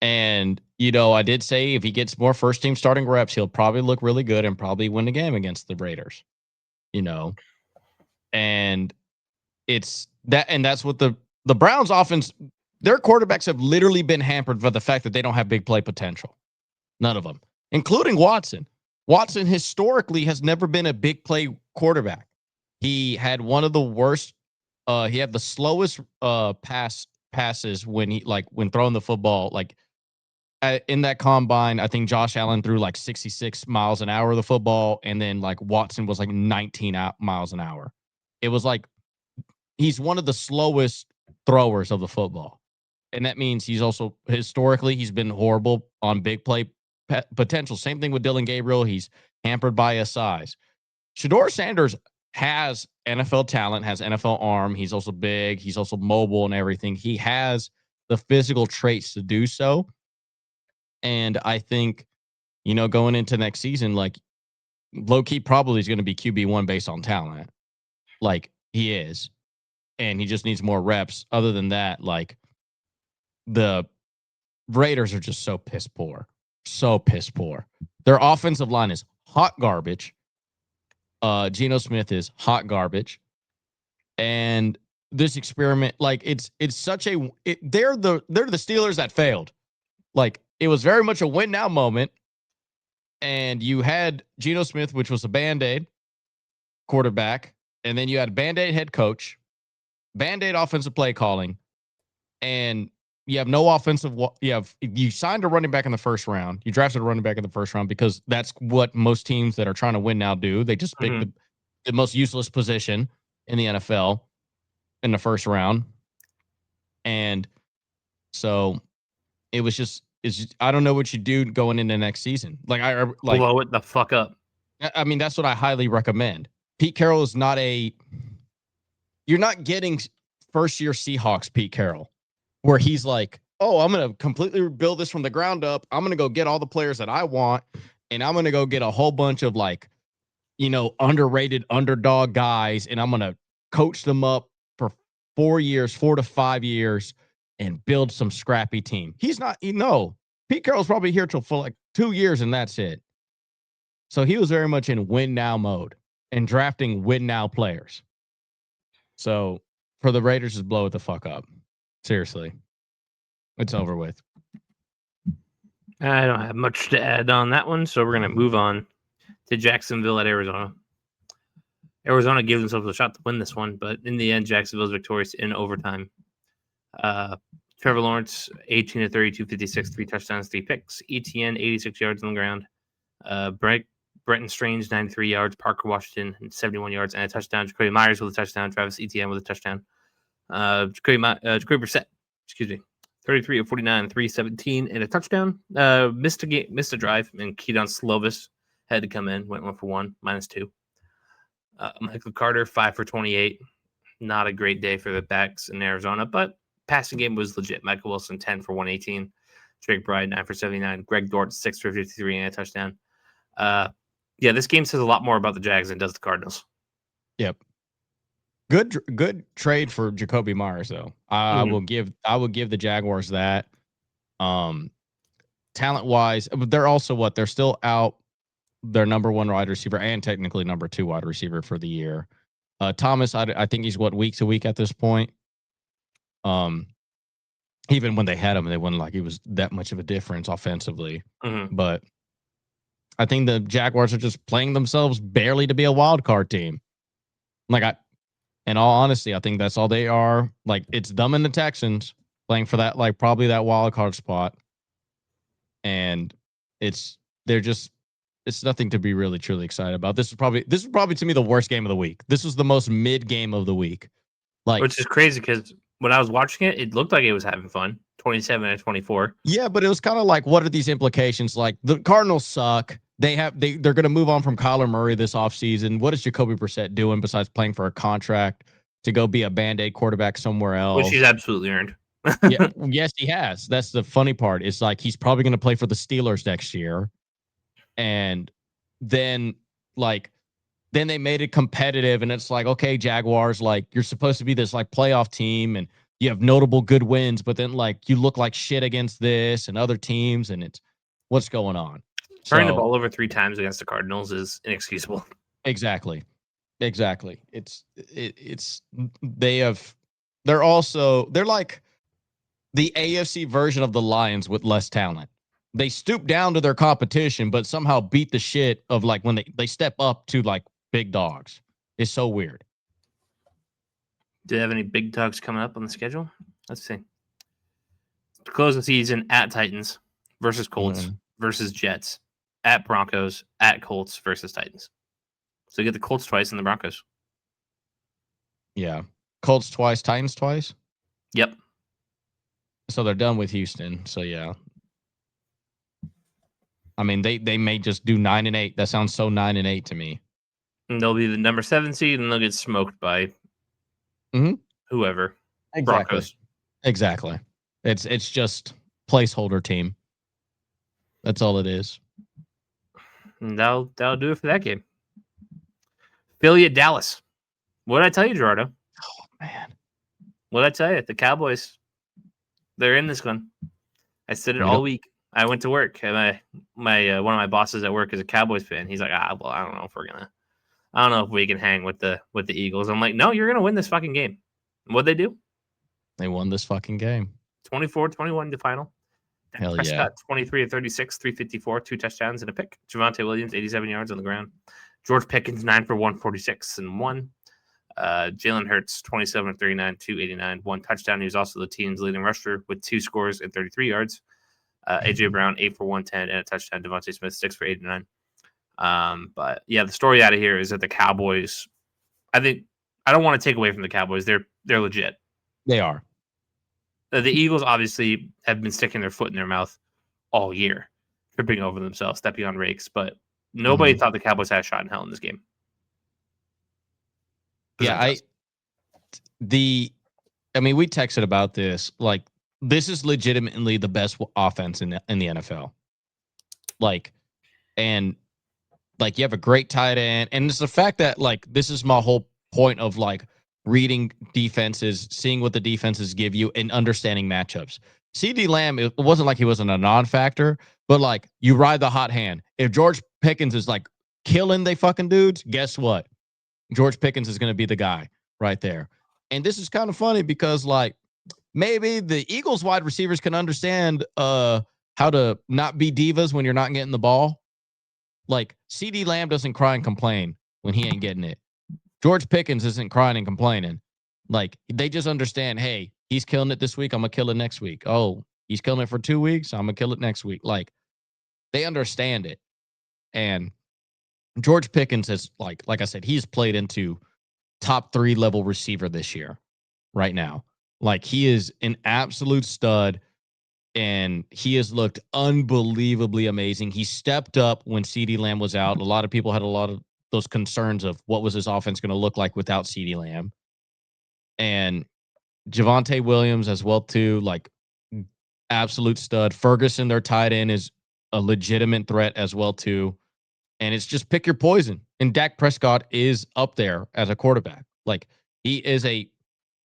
And, I did say if he gets more first team starting reps, he'll probably look really good and probably win the game against the Raiders. And it's that, and that's what the Browns offense, their quarterbacks have literally been hampered by the fact that they don't have big play potential. None of them, including Watson. Watson historically has never been a big play quarterback. He had one of the worst. He had the slowest passes when throwing the football. In that combine, I think Josh Allen threw 66 miles an hour of the football, and then Watson was 19 miles an hour. It was he's one of the slowest throwers of the football, and that means he's also historically he's been horrible on big play potential. Same thing with Dylan Gabriel. He's hampered by his size. Shedeur Sanders has NFL talent, has NFL arm. He's also big. He's also mobile and everything. He has the physical traits to do so. And I think, going into next season, low-key probably is going to be QB1 based on talent. He is. And he just needs more reps. Other than that, the Raiders are just so piss poor. So piss poor. Their offensive line is hot garbage. Geno Smith is hot garbage. And this experiment, it's such a they're the Steelers that failed. It was very much a win now moment. And you had Geno Smith, which was a Band-Aid quarterback, and then you had Band-Aid head coach, Band-Aid offensive play calling, and you have no offensive. You signed a running back in the first round. You drafted a running back in the first round because that's what most teams that are trying to win now do. They just pick the most useless position in the NFL in the first round. And so it was just, I don't know what you do going into next season. Blow it the fuck up. I mean, that's what I highly recommend. Pete Carroll is not you're not getting first year Seahawks Pete Carroll, where he's I'm going to completely rebuild this from the ground up. I'm going to go get all the players that I want. And I'm going to go get a whole bunch of underrated underdog guys. And I'm going to coach them up for 4 to 5 years and build some scrappy team. He's not, Pete Carroll's probably here for 2 years and that's it. So he was very much in win now mode and drafting win now players. So for the Raiders, just blow it the fuck up. Seriously. It's over with. I don't have much to add on that one, so we're going to move on to Jacksonville at Arizona. Arizona gave themselves a shot to win this one, but in the end, Jacksonville's victorious in overtime. Trevor Lawrence, 18 to 32, 56, 3 touchdowns, 3 picks. ETN, 86 yards on the ground. Brenton Strange, 93 yards. Parker Washington, 71 yards and a touchdown. Jacoby Myers with a touchdown. Travis Etienne with a touchdown. Jacoby Brissett, 33 of 49, 317 and a touchdown. Missed a drive, and Keaton Slovis had to come in. Went 1 for 1, -2. Michael Carter, 5 for 28. Not a great day for the backs in Arizona, but passing game was legit. Michael Wilson, 10 for 118. Drake Bride, 9 for 79. Greg Dort, 6 for 53 and a touchdown. This game says a lot more about the Jags than does the Cardinals. Yep. Good trade for Jacoby Myers, though. I will give the Jaguars that. Talent wise, they're also they're still out their number 1 wide receiver and technically number 2 wide receiver for the year. Thomas, I think he's week to week at this point. Even when they had him, they wasn't he was that much of a difference offensively. But I think the Jaguars are just playing themselves barely to be a wild card team. In all honesty, I think that's all they are. It's them and the Texans playing for that, probably that wild card spot. And they're just it's nothing to be really truly excited about. This is probably to me the worst game of the week. This was the most mid game of the week. Like, which is crazy because when I was watching it, it looked like it was having fun. 27-24. Yeah, but it was kind of like, what are these implications? Like, the Cardinals suck. They're going to move on from Kyler Murray this offseason. What is Jacoby Brissett doing besides playing for a contract to go be a Band-Aid quarterback somewhere else? Which he's absolutely earned. Yeah, yes, he has. That's the funny part. It's like he's probably going to play for the Steelers next year. And then, then they made it competitive, and it's like, okay, Jaguars, like, you're supposed to be this like playoff team, and you have notable good wins, but then like you look like shit against this and other teams, and it's what's going on. Turning the ball over 3 times against the Cardinals is inexcusable. Exactly. It's they're like the AFC version of the Lions with less talent. They stoop down to their competition, but somehow beat the shit of like when they step up to like big dogs. It's so weird. Do they have any big dogs coming up on the schedule? Let's see. To close the season, at Titans versus Colts versus Jets, at Broncos, at Colts versus Titans. So you get the Colts twice and the Broncos. Yeah. Colts twice, Titans twice? Yep. So they're done with Houston. So yeah. I mean, they may just do 9-8. That sounds so 9-8 to me. And they'll be the number 7 seed, and they'll get smoked by whoever. Exactly. Broncos. Exactly. It's just placeholder team. That's all it is. And that'll do it for that game. Philly at Dallas. What did I tell you, Gerardo? Oh man. What did I tell you? The Cowboys. They're in this one. I said it all week. I went to work, and my one of my bosses at work is a Cowboys fan. He's like, well, I don't know if we can hang with the Eagles. I'm like, no, you're gonna win this fucking game. And what'd they do? They won this fucking game. 24-21 the final. Hell Prescott, 23 of 36, 354, 2 touchdowns and a pick. Javonte Williams, 87 yards on the ground. George Pickens, 9 for 146 and 1. Jalen Hurts, 27 of 39, 289, 1 touchdown. He was also the team's leading rusher with 2 scores and 33 yards. AJ Brown, 8 for 110 and a touchdown. Devontae Smith, 6 for 89. But yeah, the story out of here is that the Cowboys, I don't want to take away from the Cowboys. They're legit. They are. The Eagles obviously have been sticking their foot in their mouth all year, tripping over themselves, stepping on rakes, but nobody thought the Cowboys had a shot in hell in this game. Yeah, we texted about this. Like, this is legitimately the best offense in the NFL. Like, and like, you have a great tight end, and it's the fact that like this is my whole point of like reading defenses, seeing what the defenses give you, and understanding matchups. CeeDee Lamb, it wasn't like he wasn't a non-factor, but like, you ride the hot hand. If George Pickens is like killing they fucking dudes, guess what? George Pickens is going to be the guy right there. And this is kind of funny because like maybe the Eagles wide receivers can understand how to not be divas when you're not getting the ball. Like, CeeDee Lamb doesn't cry and complain when he ain't getting it. George Pickens isn't crying and complaining. Like, they just understand, hey, he's killing it this week, I'm going to kill it next week. Oh, he's killing it for 2 weeks, I'm going to kill it next week. Like, they understand it. And George Pickens has, like I said, he's played into top 3 level receiver this year right now. Like, he is an absolute stud, and he has looked unbelievably amazing. He stepped up when CeeDee Lamb was out. A lot of people had a lot of those concerns of what was his offense going to look like without CeeDee Lamb. And Javonte Williams as well, too, like, absolute stud. Ferguson, their tight end, is a legitimate threat as well, too. And it's just pick your poison. And Dak Prescott is up there as a quarterback. Like, he is a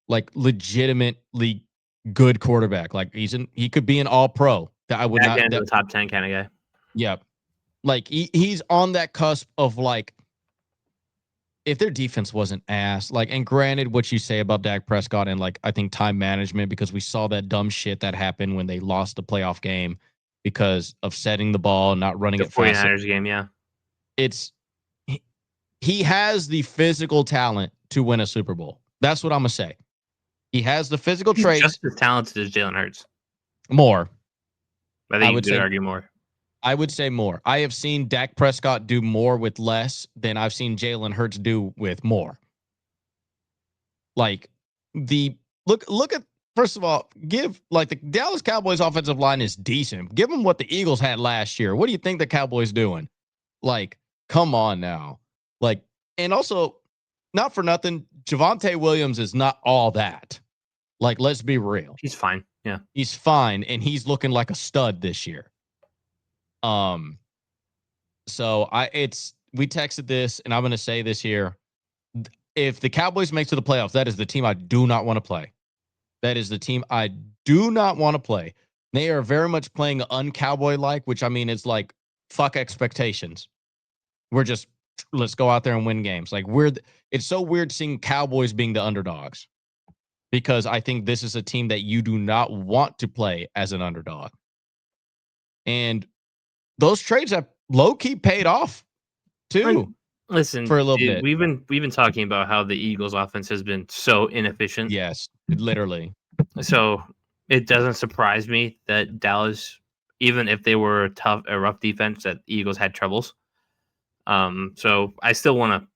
like legitimately good quarterback. Like, he could be an all-pro. That I would not into the top 10 kind of guy. Yeah. Like, he's on that cusp of like, if their defense wasn't ass, like, and granted what you say about Dak Prescott and like, I think time management, because we saw that dumb shit that happened when they lost the playoff game because of setting the ball and not running it fast. The 49ers game, yeah. He has the physical talent to win a Super Bowl. That's what I'm going to say. He has the physical traits. Just as talented as Jalen Hurts. More. I think you could argue more. I would say more. I have seen Dak Prescott do more with less than I've seen Jalen Hurts do with more. Like look at first of all, give like the Dallas Cowboys offensive line is decent. Give them what the Eagles had last year. What do you think the Cowboys doing? Like, come on now. Like, and also, not for nothing, Javonte Williams is not all that. Like, let's be real. He's fine. Yeah. He's fine, and he's looking like a stud this year. So we texted this, and I'm gonna say this here. If the Cowboys make to the playoffs, that is the team I do not want to play. That is the team I do not want to play. They are very much playing un-Cowboy-like, which I mean, it's like fuck expectations. We're just let's go out there and win games. Like it's so weird seeing Cowboys being the underdogs because I think this is a team that you do not want to play as an underdog. And those trades have low key paid off too. Listen, for a little bit. We've been talking about how the Eagles offense has been so inefficient. Yes, literally. So it doesn't surprise me that Dallas, even if they were a rough defense, that the Eagles had troubles. So I still want to.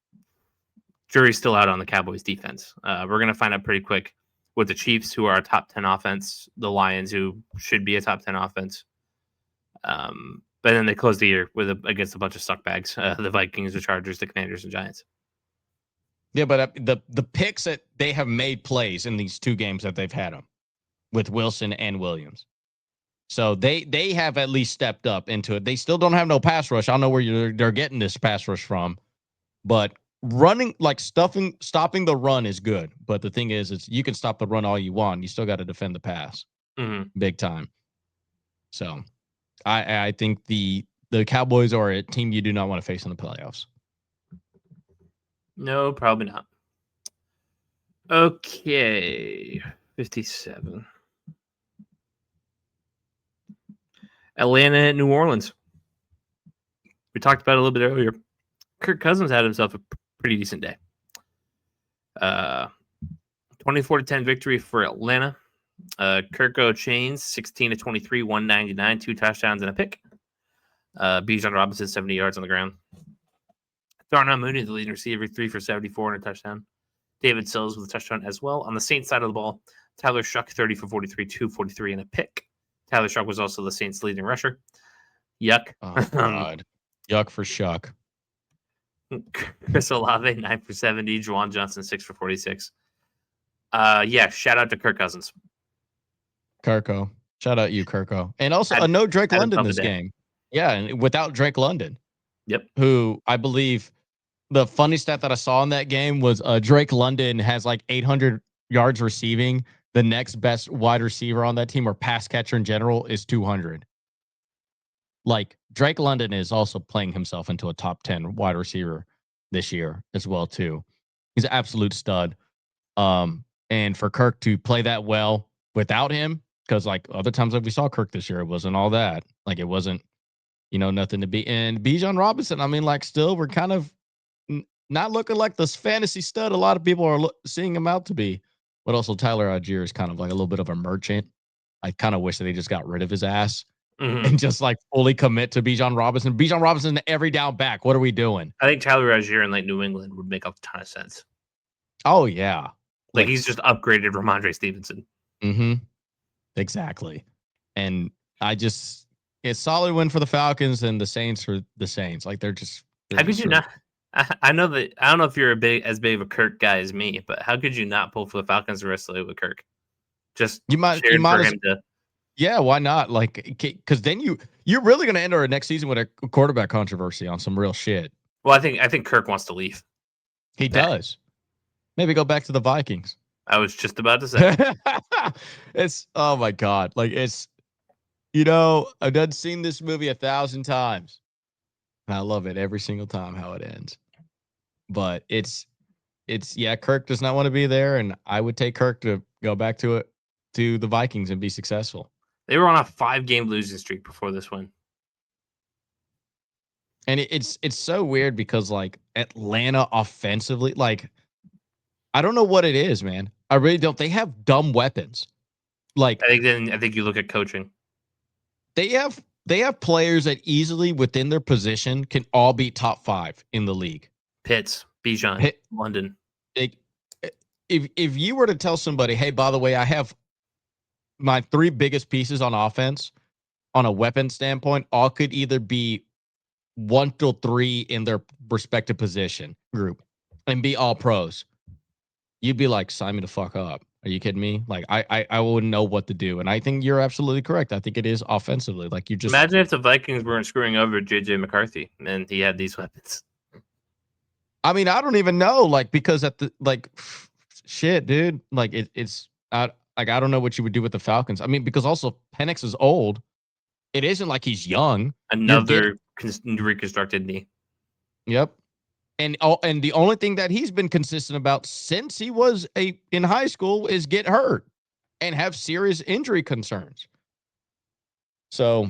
Jury's still out on the Cowboys defense. We're gonna find out pretty quick with the Chiefs, who are a top 10 offense, the Lions, who should be a top 10 offense. But then they closed the year against a bunch of suckbags, the Vikings, the Chargers, the Commanders, and Giants. Yeah, but the picks that they have made plays in these two games that they've had them with Wilson and Williams. So they have at least stepped up into it. They still don't have no pass rush. I don't know where they're getting this pass rush from, but running like stopping the run is good. But the thing is you can stop the run all you want. You still got to defend the pass big time. So I think the Cowboys are a team you do not want to face in the playoffs. No, probably not. Okay, 57. Atlanta and New Orleans. We talked about it a little bit earlier. Kirk Cousins had himself a pretty decent day. 24-10 victory for Atlanta. Kirko Chains, 16-23, 199, 2 touchdowns and a pick. Bijan Robinson, 70 yards on the ground. Darnell Mooney, the leading receiver, 3 for 74 and a touchdown. David Sills with a touchdown as well. On the Saints side of the ball, Tyler Shuck, 30 for 43, 243 and a pick. Tyler Shuck was also the Saints' leading rusher. Yuck. Oh, God. Yuck for Shuck. Chris Olave, 9 for 70. Juwan Johnson, 6 for 46. Yeah, shout out to Kirk Cousins. Kirko. Shout out you, Kirko. And also no Drake London this game. Yeah, and without Drake London. Yep. Who I believe the funny stat that I saw in that game was Drake London has like 800 yards receiving. The next best wide receiver on that team or pass catcher in general is 200. Like Drake London is also playing himself into a top 10 wide receiver this year as well too. He's an absolute stud. And for Kirk to play that well without him, because like other times that we saw Kirk this year, it wasn't all that. Like it wasn't, nothing to be. And Bijan Robinson, I mean, like still we're kind of not looking like this fantasy stud a lot of people are seeing him out to be. But also Tyler Algier is kind of like a little bit of a merchant. I kind of wish that they just got rid of his ass and just like fully commit to Bijan Robinson. Bijan Robinson every down back. What are we doing? I think Tyler Algier in like New England would make a ton of sense. Oh yeah. Like he's just upgraded Ramondre Stevenson. Mm-hmm. Exactly. And it's a solid win for the Falcons and the Saints for the Saints. Like they're just. How could you not? I know that I don't know if you're as big of a Kirk guy as me, but how could you not pull for the Falcons the rest of the way with Kirk? Just you might yeah, why not? Like, because then you're really going to enter next season with a quarterback controversy on some real shit. Well, I think Kirk wants to leave. He does. Maybe go back to the Vikings. I was just about to say. It's oh my God, like it's I've done seen this movie 1,000 times. And I love it every single time how it ends. But it's Kirk does not want to be there, and I would take Kirk to go back to the Vikings and be successful. They were on a 5-game losing streak before this win. And it's so weird because like Atlanta offensively, like I don't know what it is, man. I really don't. They have dumb weapons. Like I think you look at coaching. They have they have players that easily within their position can all be top 5 in the league. Pitts, Bijan, London. If you were to tell somebody, hey, by the way, I have my 3 biggest pieces on offense on a weapon standpoint, all could either be 1 through 3 in their respective position group and be all pros. You'd be like, sign me the fuck up. Are you kidding me? Like, I wouldn't know what to do. And I think you're absolutely correct. I think it is offensively. Like, you just imagine if the Vikings weren't screwing over JJ McCarthy and he had these weapons. I mean, I don't even know, like, because at the shit, dude. Like, it's I don't know what you would do with the Falcons. I mean, because also Penix is old. It isn't like he's young. Another reconstructed knee. Yep. And the only thing that he's been consistent about since he was in high school is get hurt and have serious injury concerns. So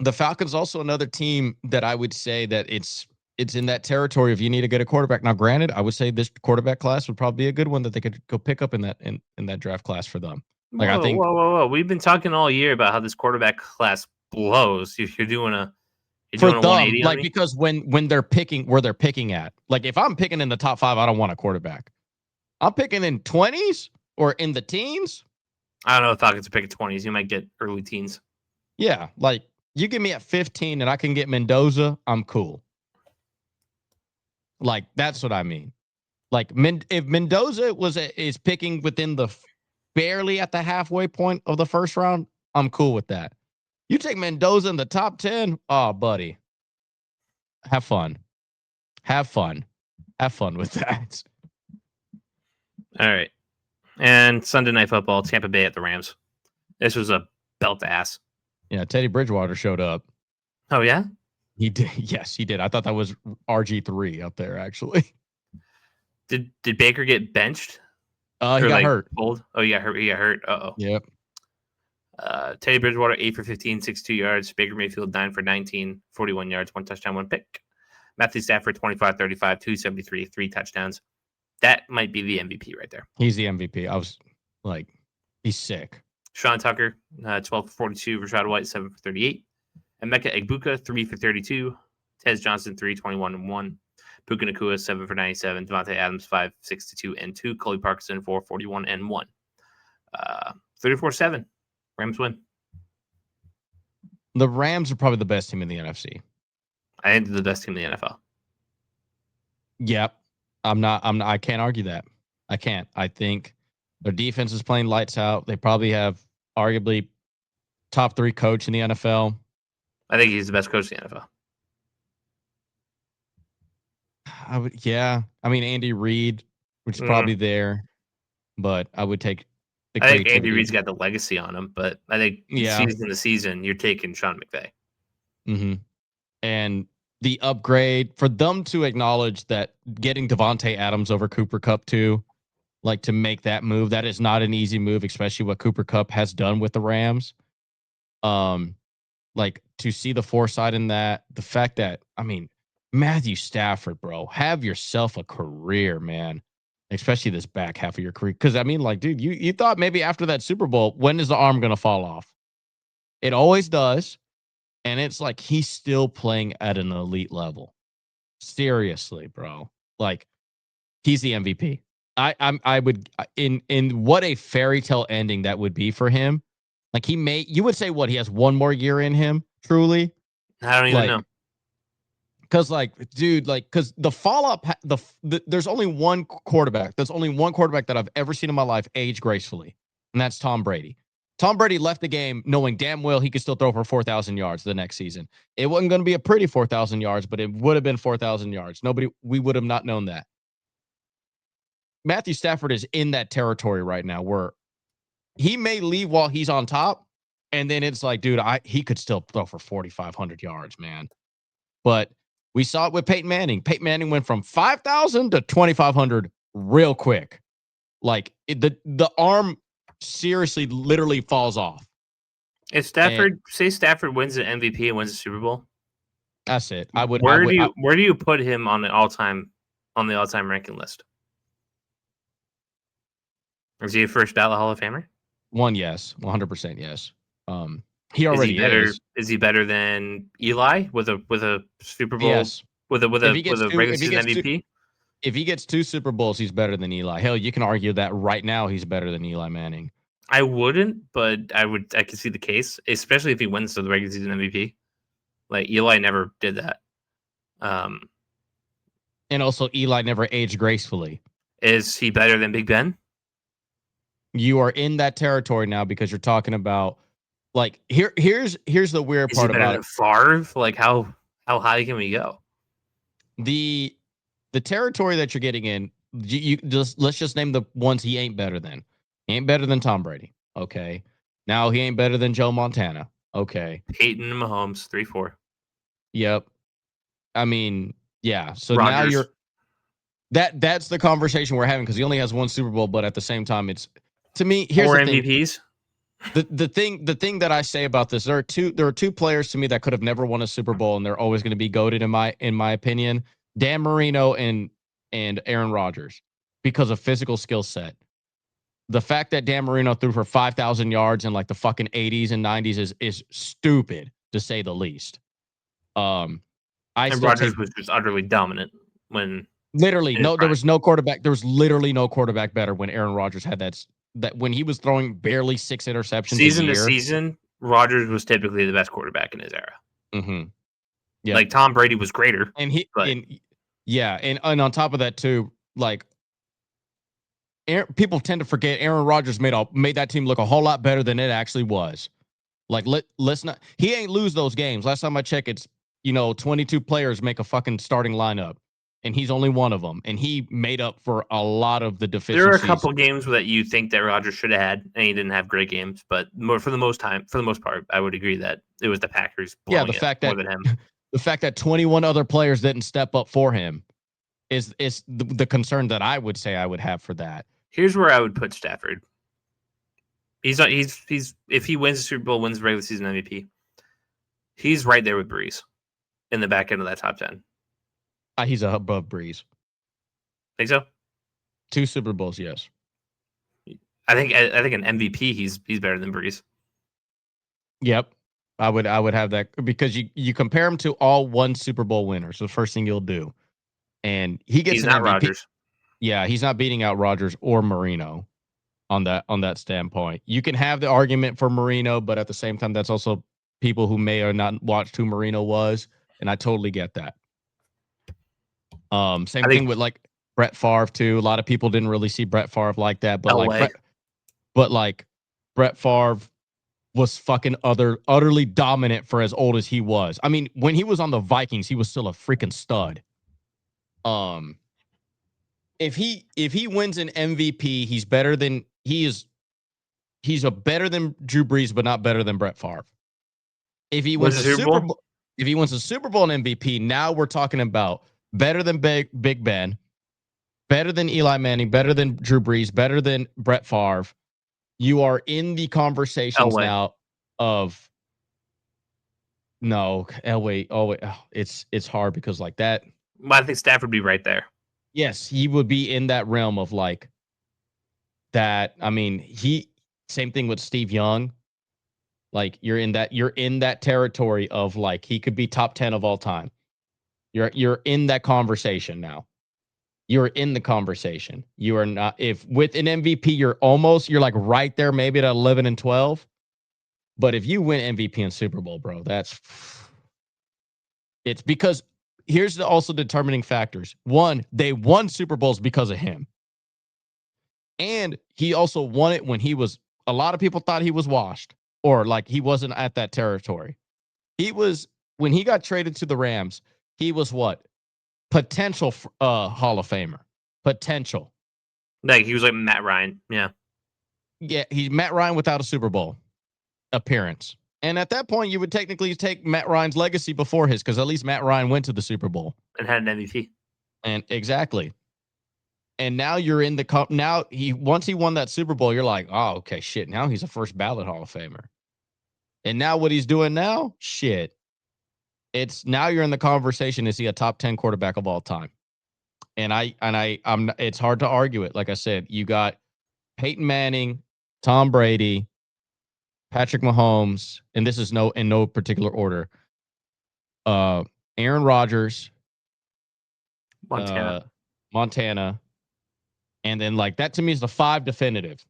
the Falcons also another team that I would say that it's in that territory if you need to get a quarterback. Now, granted, I would say this quarterback class would probably be a good one that they could go pick up in that draft class for them. Like, I think whoa. We've been talking all year about how this quarterback class blows. You're doing a for them, 180 like, because when they're picking where they're picking at, like, if I'm picking in the top 5, I don't want a quarterback. I'm picking in 20s or in the teens. I don't know if Falcons are picking 20s. You might get early teens. Yeah, like, you give me at 15 and I can get Mendoza, I'm cool. Like, that's what I mean. Like, if Mendoza is picking within the barely at the halfway point of the first round, I'm cool with that. You take Mendoza in the top 10, oh, buddy. Have fun. Have fun with that. All right. And Sunday Night Football, Tampa Bay at the Rams. This was a belt ass. Yeah, Teddy Bridgewater showed up. Oh, yeah? He did. Yes, he did. I thought that was RG3 up there, actually. Did Baker get benched? He got hurt. Pulled? Oh, he got hurt. Uh-oh. Yep. Teddy Bridgewater, 8 for 15, 62 yards. Baker Mayfield, 9 for 19, 41 yards, 1 touchdown, 1 pick. Matthew Stafford, 25, 35, 273, 3 touchdowns. That might be the MVP right there. He's the MVP. I was like, he's sick. Sean Tucker, 12 for 42. Rashad White, 7 for 38. Emeka Egbuka, 3 for 32. Tez Johnson, 3, 21 and 1. Puka Nacua, 7 for 97. Devontae Adams, 5, 62 and 2. Coley Parkinson, 4, 41 and 1. 34-7. Rams win. The Rams are probably the best team in the NFC. I think they're the best team in the NFL. Yep. I can't argue that. I can't. I think their defense is playing lights out. They probably have arguably top 3 coach in the NFL. I think he's the best coach in the NFL. I mean, Andy Reid, which is probably there, but I would take the I think Andy Reid's got the legacy on him, but I think season to season, you're taking Sean McVay. Mm-hmm. And the upgrade for them to acknowledge that getting Devontae Adams over Cooper Kupp too, like, to make that move, that is not an easy move, especially what Cooper Kupp has done with the Rams. Like, to see the foresight in that, the fact that, I mean, Matthew Stafford, bro, have yourself a career, man. Especially this back half of your career. Because, I mean, like, dude, you thought maybe after that Super Bowl, when is the arm going to fall off? It always does. And it's like he's still playing at an elite level. Seriously, bro. Like, he's the MVP. I would, in what a fairy tale ending that would be for him. Like, you would say what, he has one more year in him, truly? I don't even know. Because, like, dude, like, because the follow-up, there's only one quarterback. There's only one quarterback that I've ever seen in my life age gracefully, and that's Tom Brady. Tom Brady left the game knowing damn well he could still throw for 4,000 yards the next season. It wasn't going to be a pretty 4,000 yards, but it would have been 4,000 yards. We would have not known that. Matthew Stafford is in that territory right now where he may leave while he's on top, and then it's like, dude, he could still throw for 4,500 yards, man. But we saw it with Peyton Manning. Peyton Manning went from 5,000 to 2,500 real quick. Like, the arm seriously literally falls off. If Stafford wins the MVP and wins the Super Bowl, that's it. Where do you put him on the all-time ranking list? Is he a first ballot Hall of Famer? 100% yes. He already is. Is he better than Eli with a Super Bowl? Yes. With a regular If he season gets MVP? if he gets 2 Super Bowls, he's better than Eli. Hell, you can argue that right now he's better than Eli Manning. I wouldn't, but I could see the case, especially if he wins the regular season MVP. Like Eli never did that. And also Eli never aged gracefully. Is he better than Big Ben? You are in that territory now because you're talking about like here's the weird Is he part better about than it. Favre? Like how high can we go? The territory that you're getting in, you just let's just name the ones he ain't better than. He ain't better than Tom Brady. Okay. Now he ain't better than Joe Montana. Okay. Peyton and Mahomes, 3-4. Yep. I mean, yeah. So now Rodgers. you're that's the conversation we're having because he only has 1 Super Bowl, but at the same time, it's to me. Here's 4 the thing. MVPs. The thing that I say about this, there are two players to me that could have never won a Super Bowl, and they're always going to be goated in my opinion. Dan Marino and Aaron Rodgers because of physical skill set. The fact that Dan Marino threw for 5,000 yards in like the fucking 80s and 90s is stupid to say the least. I And still Rodgers take was just utterly dominant when literally no. There prime. was no quarterback. There was literally no quarterback better when Aaron Rodgers had that when he was throwing barely 6 interceptions a Season to year. season, Rodgers was typically the best quarterback in his era. Mm-hmm. Yeah, Like Tom Brady was greater, and but and on top of that too, like people tend to forget Aaron Rodgers made that team look a whole lot better than it actually was. Like let's not. He ain't lose those games. Last time I checked, it's 22 players make a fucking starting lineup, and he's only one of them. And he made up for a lot of the deficiencies. there are a couple games that you think that Rodgers should have had, and he didn't have great games. But for the most part, I would agree that it was the Packers blowing more than him. The fact that 21 other players didn't step up for him is the concern that I would say I would have for that. Here's where I would put Stafford. He's if he wins the Super Bowl, wins the regular season MVP, he's right there with Breeze in the back end of that top 10. He's above Breeze. Think so? 2 Super Bowls, yes. I think an MVP he's better than Breeze. Yep. I would have that because you compare him to all 1 Super Bowl winners. The first thing you'll do. And he gets he's an not MVP. Rodgers. Yeah, he's not beating out Rodgers or Marino on that standpoint. You can have the argument for Marino, but at the same time, that's also people who may or not watched who Marino was, and I totally get that. Same thing with like Brett Favre too. A lot of people didn't really see Brett Favre like that, but Brett Favre was fucking utterly dominant for as old as he was. I mean, when he was on the Vikings, he was still a freaking stud. If he wins an MVP, he's better than he's better than Drew Brees, but not better than Brett Favre. If he wins a Super Bowl, if he wins a Super Bowl and MVP, now we're talking about better than Big Ben, better than Eli Manning, better than Drew Brees, better than Brett Favre. You are in the conversations now of no Elway. It's hard because like that. I think Stafford would be right there. Yes, he would be in that realm of like that. I mean, same thing with Steve Young. Like you're in that territory of like he could be top 10 of all time. You're in that conversation now. You're in the conversation. You are not if with an MVP you're like right there maybe at 11 and 12. But if you win MVP and Super Bowl, bro, it's because here's also determining factors. One, they won Super Bowls because of him. And he also won it when a lot of people thought he was washed or like he wasn't at that territory. When he got traded to the Rams, he was what? Potential Hall of Famer. Potential. Like he was like Matt Ryan. Yeah. Yeah, he's Matt Ryan without a Super Bowl appearance. And at that point, you would technically take Matt Ryan's legacy before his, because at least Matt Ryan went to the Super Bowl and had an MVP. And exactly. And now you're in once he won that Super Bowl, you're like, oh, okay, shit. Now he's a first ballot Hall of Famer. And now what he's doing now, shit. It's now you're in the conversation. Is he a top 10 quarterback of all time? And it's hard to argue it. Like I said, you got Peyton Manning, Tom Brady, Patrick Mahomes, and this is in no particular order. Aaron Rodgers, Montana, and then like that to me is the 5 definitive.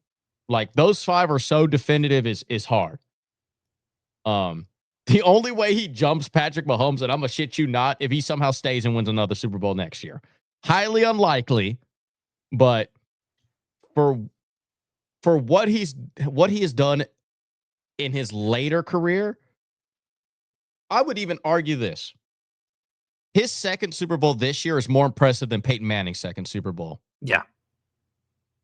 Like those 5 are so definitive is hard. The only way he jumps Patrick Mahomes, and I'm gonna shit you not, if he somehow stays and wins another Super Bowl next year. Highly unlikely, but for what he has done in his later career, I would even argue this. His second Super Bowl this year is more impressive than Peyton Manning's second Super Bowl. Yeah.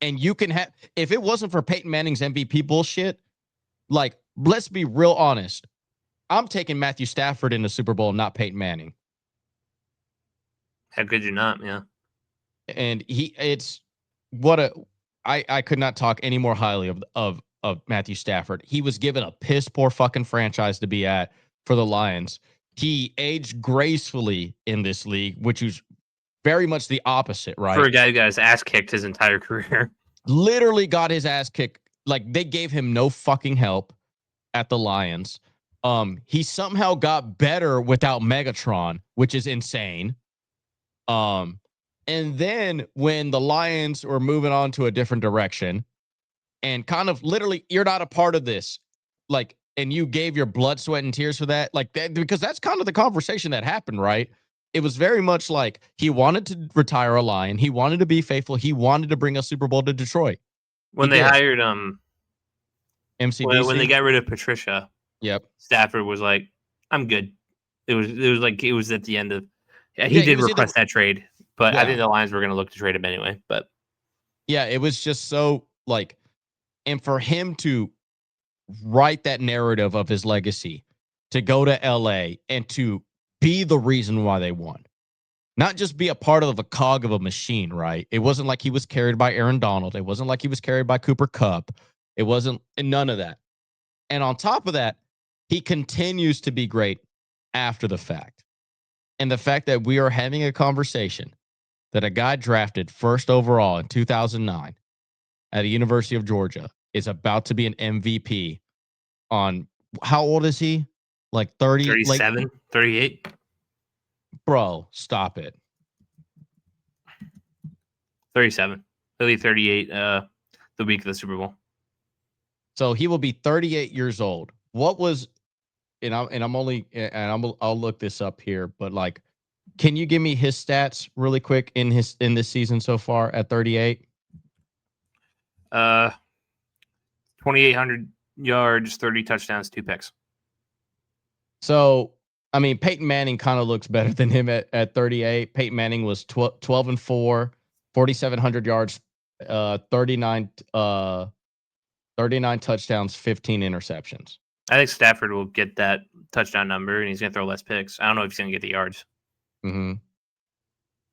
And you can have, if it wasn't for Peyton Manning's MVP bullshit, like, let's be real honest. I'm taking Matthew Stafford in the Super Bowl, not Peyton Manning. How could you not? Yeah. And I could not talk any more highly of Matthew Stafford. He was given a piss poor fucking franchise to be at for the Lions. He aged gracefully in this league, which was very much the opposite, right? For a guy who got his ass kicked his entire career. Literally got his ass kicked. Like, they gave him no fucking help at the Lions. He somehow got better without Megatron, which is insane. And then when the Lions were moving on to a different direction and kind of literally, you're not a part of this, like, and you gave your blood, sweat, and tears for that, like that, because that's kind of the conversation that happened, right? It was very much like he wanted to retire a Lion. He wanted to be faithful. He wanted to bring a Super Bowl to Detroit. When they hired MCDC? When they got rid of Patricia, yep, Stafford was like, "I'm good." It was at the end of. Yeah, he did request that trade, but I think the Lions were going to look to trade him anyway. But yeah, it was just so like, and for him to write that narrative of his legacy, to go to LA and to be the reason why they won, not just be a part of a cog of a machine, right? It wasn't like he was carried by Aaron Donald. It wasn't like he was carried by Cooper Kupp. It wasn't none of that. And on top of that, he continues to be great after the fact. And the fact that we are having a conversation that a guy drafted first overall in 2009 at the University of Georgia is about to be an MVP on, how old is he? Like 30? 37, 38? Bro, stop it. 37. He'll be 38 the week of the Super Bowl. So he will be 38 years old. What was, I'll look this up here, but like, can you give me his stats really quick in this season so far at 38? 2,800 yards, 30 touchdowns, 2 picks. So, I mean, Peyton Manning kind of looks better than him at 38. Peyton Manning was 12-4, 4,700 yards, 39 touchdowns, 15 interceptions. I think Stafford will get that touchdown number, and he's going to throw less picks. I don't know if he's going to get the yards. Mm-hmm.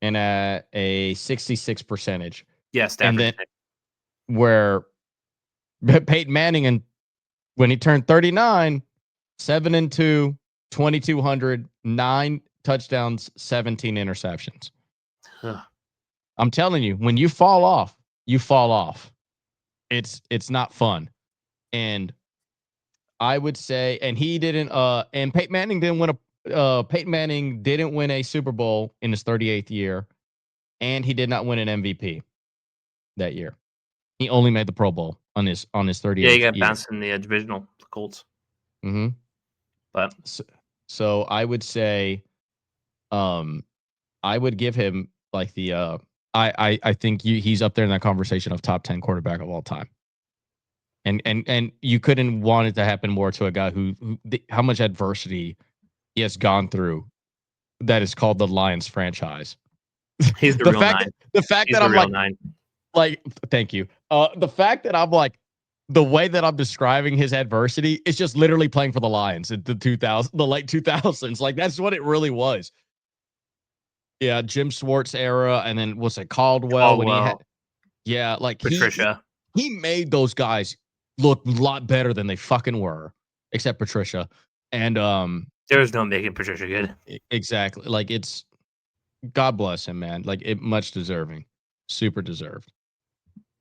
And at a 66 percentage. Yeah, Stafford. And then where Peyton Manning, and when he turned 39, 7-2, 2,200, 9 touchdowns, 17 interceptions. I'm telling you, when you fall off, you fall off. It's not fun. And I would say, and he didn't, and Peyton Manning didn't win a Super Bowl in his 38th year, and he did not win an MVP that year. He only made the Pro Bowl on his 38th year. Yeah, he got bounced in the divisional Colts. Mm-hmm. But so I would say, I would give him like the, I think he's up there in that conversation of top 10 quarterback of all time. And you couldn't want it to happen more to a guy who how much adversity he has gone through that is called the Lions franchise. He's the real nine. The fact that I'm like, thank you. The fact that I'm like, the way that I'm describing his adversity is just literally playing for the Lions in the late 2000s. Like, that's what it really was. Yeah, Jim Schwartz era, and then was it Caldwell when he had, yeah, like Patricia. He made those guys look a lot better than they fucking were, except Patricia. And there was no making Patricia good. Exactly. Like, it's, God bless him, man. Like, it much deserving. Super deserved.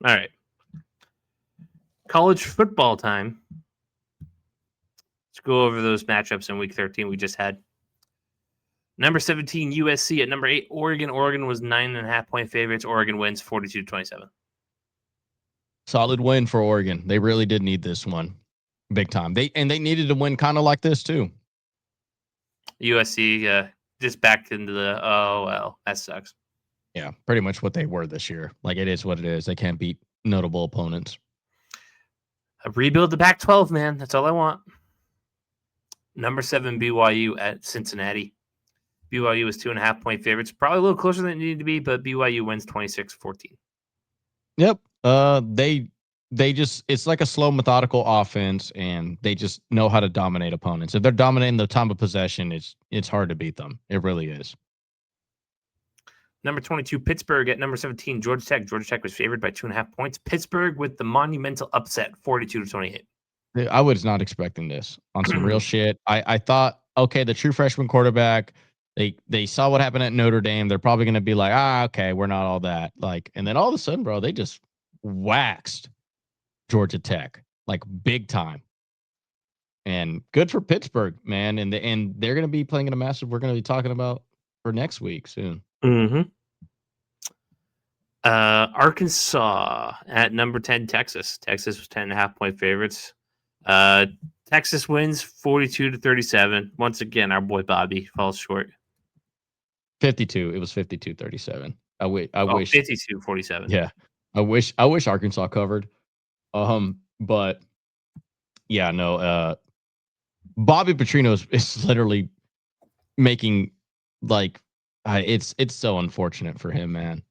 All right. College football time. Let's go over those matchups in week 13 we just had. Number 17, USC. At number 8, Oregon. Oregon was 9.5-point favorites. Oregon wins 42-27. Solid win for Oregon. They really did need this one. Big time. They needed to win kind of like this too. USC just backed into the, oh, well, that sucks. Yeah, pretty much what they were this year. Like, it is what it is. They can't beat notable opponents. Rebuild the Pac-12, man. That's all I want. Number 7, BYU at Cincinnati. BYU was 2.5-point favorites. Probably a little closer than it needed to be, but BYU wins 26-14. Yep. They just, it's like a slow, methodical offense, and they just know how to dominate opponents. If they're dominating the time of possession, it's hard to beat them. It really is. Number 22, Pittsburgh at number 17, Georgia Tech. Georgia Tech was favored by 2.5 points. Pittsburgh with the monumental upset, 42-28. I was not expecting this on some real shit. I thought, okay, the true freshman quarterback, they saw what happened at Notre Dame. They're probably going to be like, okay, we're not all that. Like, and then all of a sudden, bro, they just waxed Georgia Tech, like, big time. And good for Pittsburgh, man. And they're going to be playing in a matchup we're going to be talking about for next week soon. Mm-hmm. Arkansas at number 10, Texas. Texas was 10.5-point favorites. Texas wins 42-37. Once again, our boy Bobby falls short. 52. It was 52-37. I wish 52-47. Yeah. I wish Arkansas covered. But yeah, no, Bobby Petrino is literally making, like, it's so unfortunate for him, man.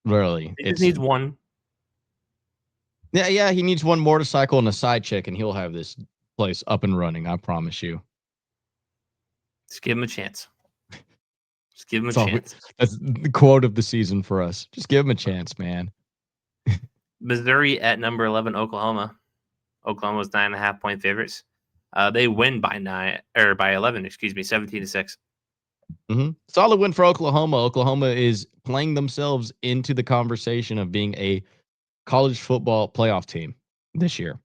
Really. He just needs one. Yeah, he needs one motorcycle and a side chick, and he'll have this place up and running, I promise you. Just give him a chance. Just give him a chance. That's the quote of the season for us. Just give him a chance, man. Missouri at number 11, Oklahoma. Oklahoma was 9.5-point favorites. They win by 11, 17-6. Mm-hmm. Solid win for Oklahoma. Oklahoma is playing themselves into the conversation of being a college football playoff team this year.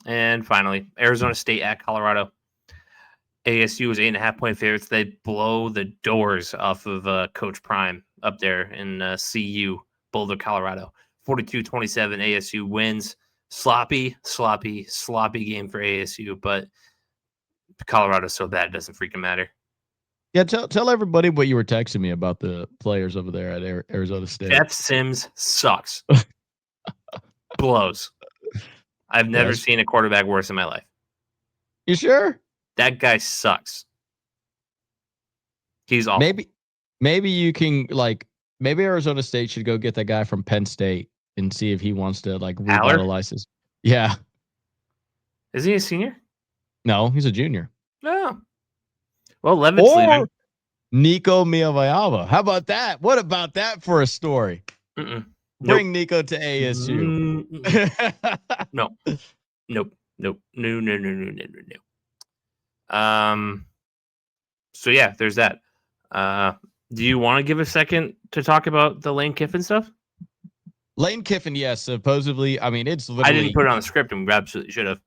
And finally, Arizona State at Colorado. ASU was 8.5-point favorites. They blow the doors off of Coach Prime up there in CU, Boulder, Colorado. 42-27, ASU wins. Sloppy game for ASU, but Colorado's so bad it doesn't freaking matter. Yeah, tell everybody what you were texting me about the players over there at Arizona State. Jeff Sims sucks. Blows. I've never seen a quarterback worse in my life. You sure? That guy sucks. He's awful. Maybe you can, like, maybe Arizona State should go get that guy from Penn State and see if he wants to, like, revitalize his. Yeah. Is he a senior? No, he's a junior. No. Well, Levitt's leaving. Nico Miavayava. How about that? What about that for a story? Bring Nico to ASU. No. So yeah, there's that. Do you want to give a second to talk about the Lane Kiffin stuff? Lane Kiffin, yes. Supposedly, I mean, it's literally. I didn't put it on the script, and we absolutely should have.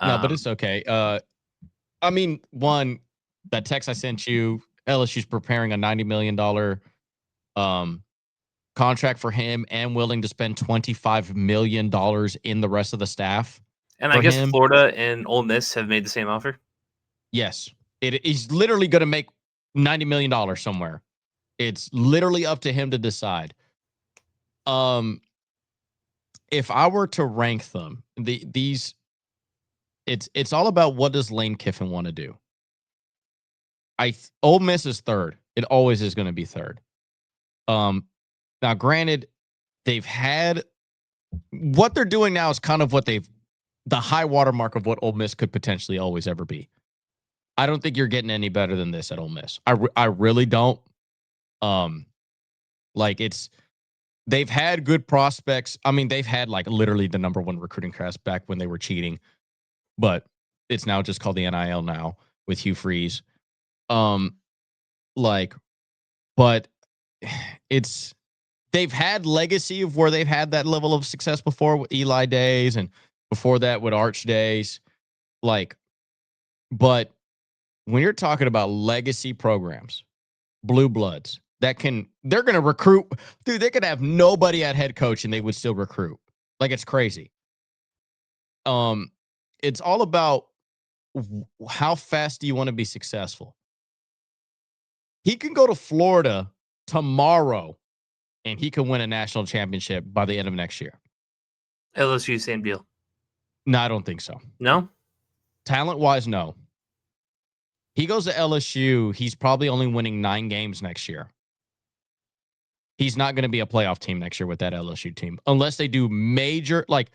No, but it's okay. I mean, one, that text I sent you, LSU's preparing a $90 million contract for him and willing to spend $25 million in the rest of the staff. And I guess Florida and Ole Miss have made the same offer? Yes. It is literally going to make $90 million somewhere. It's literally up to him to decide. If I were to rank them, it's all about what does Lane Kiffin want to do. Ole Miss is third. It always is going to be third. Now, granted, they've had what they're doing now is kind of what the high watermark of what Ole Miss could potentially always ever be. I don't think you're getting any better than this at Ole Miss. I really don't. They've had good prospects. I mean, they've had, like, literally the number one recruiting class back when they were cheating, but it's now just called the NIL now with Hugh Freeze. But they've had legacy of where they've had that level of success before with Eli Days and Before that, with Arch Days, like, but when you're talking about legacy programs, blue bloods they're going to recruit, dude. They could have nobody at head coach and they would still recruit. Like, it's crazy. It's all about how fast do you want to be successful. He can go to Florida tomorrow and he can win a national championship by the end of next year. LSU, same deal. No, I don't think so. No? Talent-wise, no. He goes to LSU, he's probably only winning 9 games next year. He's not going to be a playoff team next year with that LSU team unless they do major, like,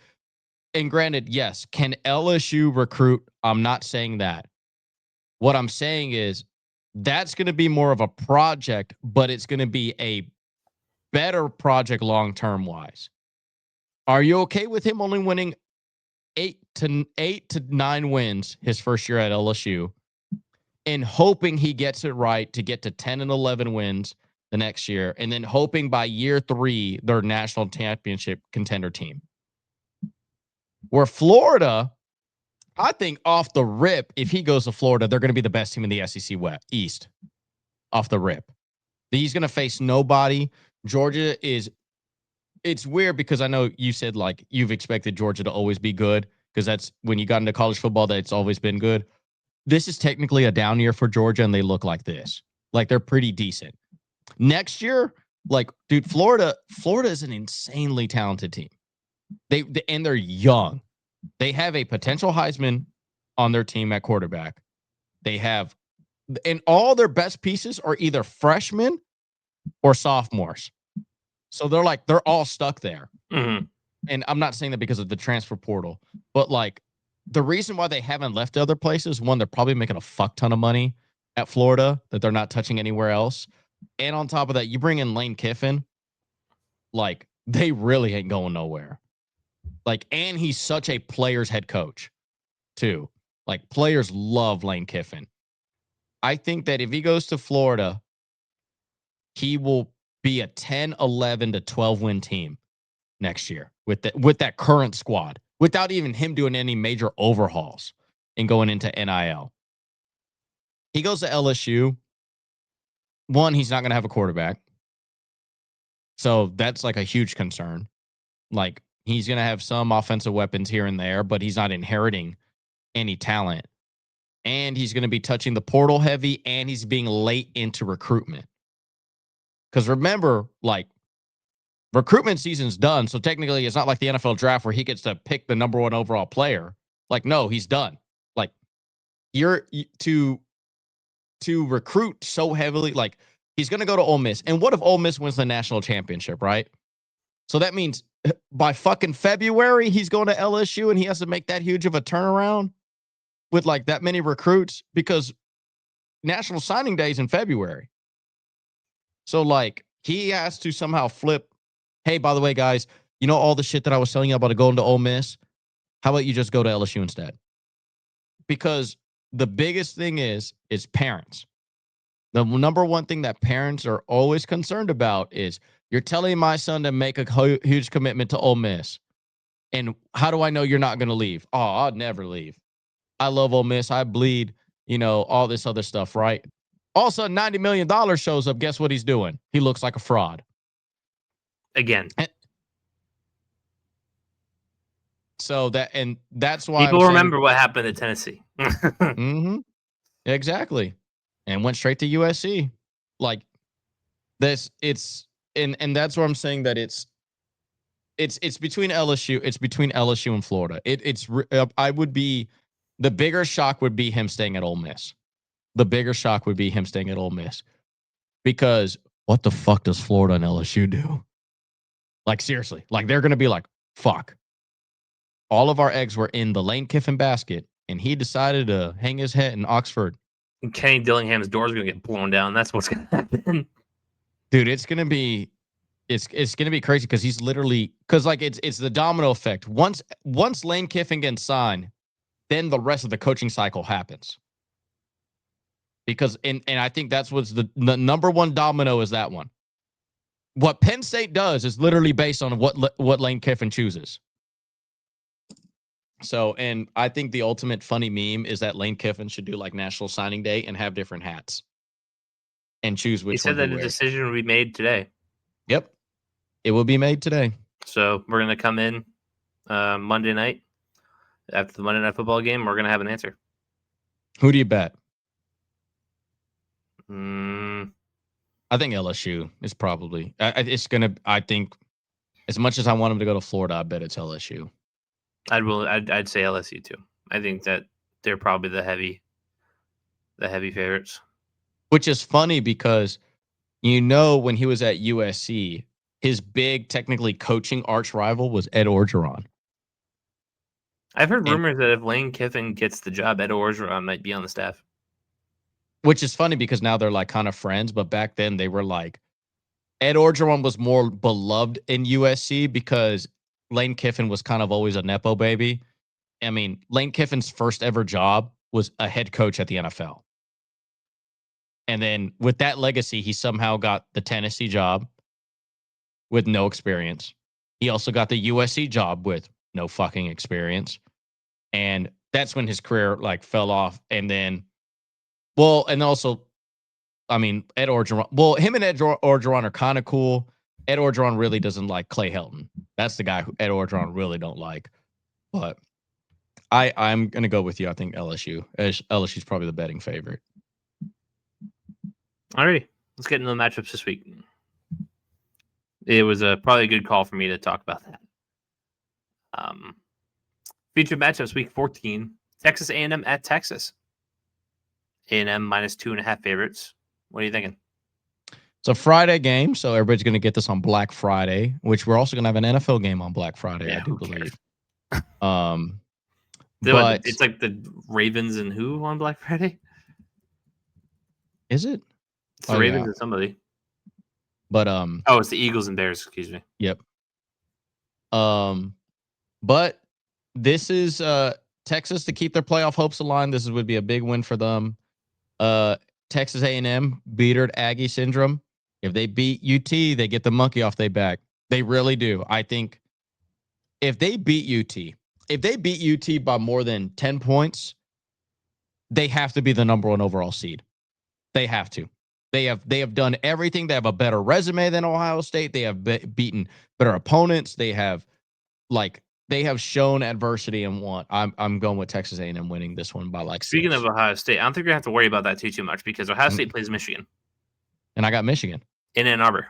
and granted, yes, can LSU recruit? I'm not saying that. What I'm saying is that's going to be more of a project, but it's going to be a better project long-term wise. Are you okay with him only winning 8 to 9 wins his first year at LSU and hoping he gets it right to get to 10 and 11 wins the next year, and then hoping by year 3 they're national championship contender team? Where Florida, I think off the rip, if he goes to Florida, they're going to be the best team in the SEC West East. Off the rip, he's going to face nobody. Georgia is. It's weird because I know you said like you've expected Georgia to always be good because that's when you got into college football that it's always been good. This is technically a down year for Georgia, and they look like this. Like, they're pretty decent. Next year, like, dude, Florida is an insanely talented team. And they're young. They have a potential Heisman on their team at quarterback. They have, and all their best pieces are either freshmen or sophomores. So they're all stuck there. Mm-hmm. And I'm not saying that because of the transfer portal, but like the reason why they haven't left other places, one, they're probably making a fuck ton of money at Florida that they're not touching anywhere else. And on top of that, you bring in Lane Kiffin, like, they really ain't going nowhere. Like, and he's such a player's head coach too. Like, players love Lane Kiffin. I think that if he goes to Florida, he will be a 10, 11 to 12 win team next year with that current squad without even him doing any major overhauls and going into NIL. He goes to LSU. One, he's not going to have a quarterback. So that's like a huge concern. Like, he's going to have some offensive weapons here and there, but he's not inheriting any talent. And he's going to be touching the portal heavy, and he's being late into recruitment. Because remember, like, recruitment season's done. So technically, it's not like the NFL draft where he gets to pick the number 1 overall player. Like, no, he's done. Like, to recruit so heavily, like, he's going to go to Ole Miss. And what if Ole Miss wins the national championship, right? So that means by fucking February, he's going to LSU and he has to make that huge of a turnaround with like that many recruits because National Signing Day is in February. So like he has to somehow flip. Hey, by the way, guys, you know all the shit that I was telling you about going to Ole Miss? How about you just go to LSU instead? Because the biggest thing is parents. The number one thing that parents are always concerned about is you're telling my son to make a huge commitment to Ole Miss. And how do I know you're not going to leave? Oh, I'll never leave. I love Ole Miss. I bleed, all this other stuff, right? All of a sudden, $90 million shows up. Guess what he's doing? He looks like a fraud. Again. That's why people remember what happened at Tennessee. Mm-hmm. Exactly. And went straight to USC. Like this, and that's where I'm saying that it's between LSU. It's between LSU and Florida. The bigger shock would be him staying at Ole Miss. The bigger shock would be him staying at Ole Miss. Because what the fuck does Florida and LSU do? Like, seriously. Like, they're going to be like, fuck. All of our eggs were in the Lane Kiffin basket, and he decided to hang his head in Oxford. And Kenny Dillingham's door is going to get blown down. That's what's going to happen. Dude, it's going to be crazy because he's literally – because, like, it's the domino effect. Once Lane Kiffin gets signed, then the rest of the coaching cycle happens. Because and I think that's what's the number one domino is that one. What Penn State does is literally based on what Lane Kiffin chooses. So, and I think the ultimate funny meme is that Lane Kiffin should do like National Signing Day and have different hats and choose He which said one he that a wears. decision will be made today. Yep. It will be made today. So we're going to come in Monday night after the Monday Night Football game. We're going to have an answer. Who do you bet? Mm, I think LSU is probably. It's gonna. I think as much as I want him to go to Florida, I bet it's LSU. I'd say LSU too. I think that they're probably the heavy favorites. Which is funny because when he was at USC, his big technically coaching arch rival was Ed Orgeron. I've heard And rumors that if Lane Kiffin gets the job, Ed Orgeron might be on the staff. which is funny because now they're like kind of friends, but back then they were like Ed Orgeron was more beloved in USC because Lane Kiffin was kind of always a nepo baby. I mean, Lane Kiffin's first ever job was a head coach at the NFL. And then with that legacy, he somehow got the Tennessee job with no experience. He also got the USC job with no fucking experience. And that's when his career like fell off. And then, well, and also, I mean, Ed Orgeron, well, him and Ed Orgeron are kind of cool. Ed Orgeron really doesn't like Clay Helton. That's the guy who Ed Orgeron really don't like. But I'm going to go with you. I think LSU. LSU's probably the betting favorite. Alrighty, let's get into the matchups this week. It was probably a good call for me to talk about that. Featured matchups week 14: Texas A&M at Texas. A&M minus 2.5 favorites. What are you thinking? It's a Friday game, so everybody's going to get this on Black Friday, which we're also going to have an NFL game on Black Friday, Yeah, I do who cares? believe. But it's like the Ravens and who on Black Friday? Is it? It's the Ravens and somebody. But it's the Eagles and Bears. Excuse me. Yep. But this is Texas to keep their playoff hopes alive. This would be a big win for them. Texas A&M beatered Aggie syndrome. If they beat UT, they get the monkey off their back. They really do. I think if they beat UT by more than 10 points, they have to be the number 1 overall seed. They have to. They have done everything. They have a better resume than Ohio State. They have beaten better opponents. They have shown adversity and won. I'm going with Texas A&M winning this one by like 6. Speaking of Ohio State, I don't think we have to worry about that too much because Ohio State plays Michigan. And I got Michigan. In Ann Arbor.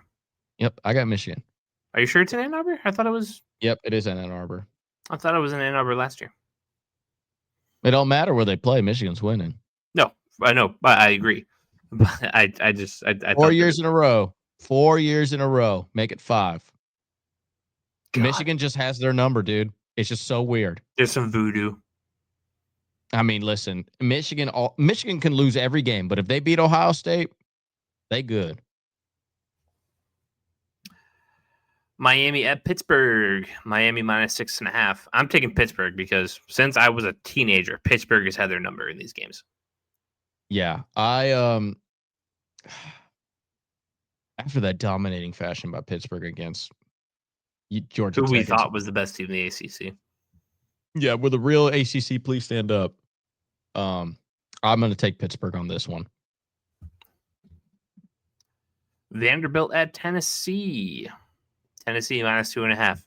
Yep, I got Michigan. Are you sure it's in Ann Arbor? I thought it was. Yep, it is in Ann Arbor. I thought it was in Ann Arbor last year. It don't matter where they play. Michigan's winning. No, I know, but I agree. But I 4 years in a row. 4 years in a row. Make it 5. God. Michigan just has their number, dude. It's just so weird. There's some voodoo. I mean, listen, Michigan can lose every game, but if they beat Ohio State, they good. Miami at Pittsburgh. Miami minus 6.5. I'm taking Pittsburgh because since I was a teenager, Pittsburgh has had their number in these games. Yeah, after that dominating fashion by Pittsburgh against Georgia Tech, who we Tech, thought was the best team in the ACC. Yeah, with a real ACC, please stand up. I'm going to take Pittsburgh on this one. Vanderbilt at Tennessee. Tennessee minus 2.5.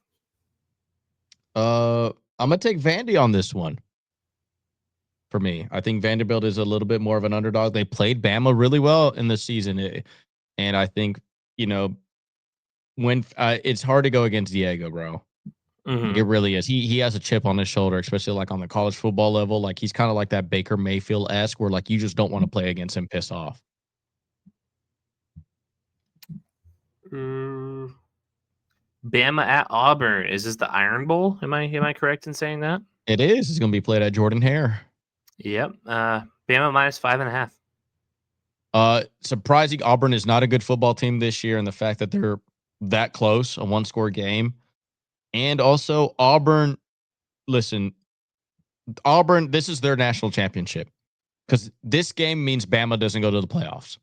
I'm going to take Vandy on this one. For me, I think Vanderbilt is a little bit more of an underdog. They played Bama really well in the season. And I think, when it's hard to go against Diego, bro. Mm-hmm. It really is. He has a chip on his shoulder, especially like on the college football level. Like he's kind of like that Baker Mayfield-esque where like you just don't want to play against him, piss off. Bama at Auburn. Is this the Iron Bowl? Am I correct in saying that? It is. It's going to be played at Jordan-Hare. Yep. Bama minus 5.5. Surprising, Auburn is not a good football team this year, and the fact that they're that close, a one-score game. And also Auburn, listen, this is their national championship because this game means Bama doesn't go to the playoffs.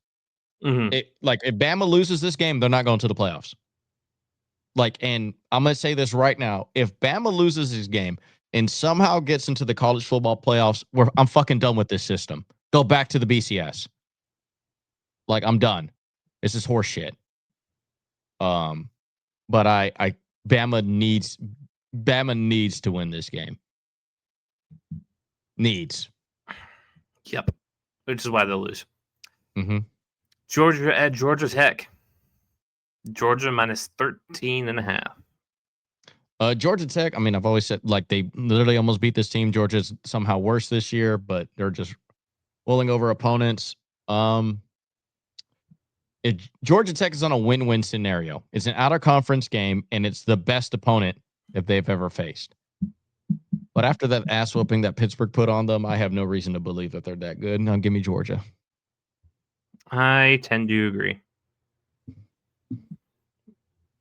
Mm-hmm. If Bama loses this game, they're not going to the playoffs. And I'm going to say this right now. If Bama loses this game, and somehow gets into the college football playoffs, where I'm fucking done with this system. Go back to the BCS. Like, I'm done. This is horseshit. But Bama needs to win this game. Needs. Yep. Which is why they'll lose. Mm-hmm. Georgia at Georgia Tech. Georgia minus 13.5. Georgia Tech, I mean, I've always said, like, they literally almost beat this team. Georgia's somehow worse this year, but they're just rolling over opponents. Georgia Tech is on a win-win scenario. It's an out-of-conference game, and it's the best opponent that they've ever faced. But after that ass whooping that Pittsburgh put on them, I have no reason to believe that they're that good. Now give me Georgia. I tend to agree.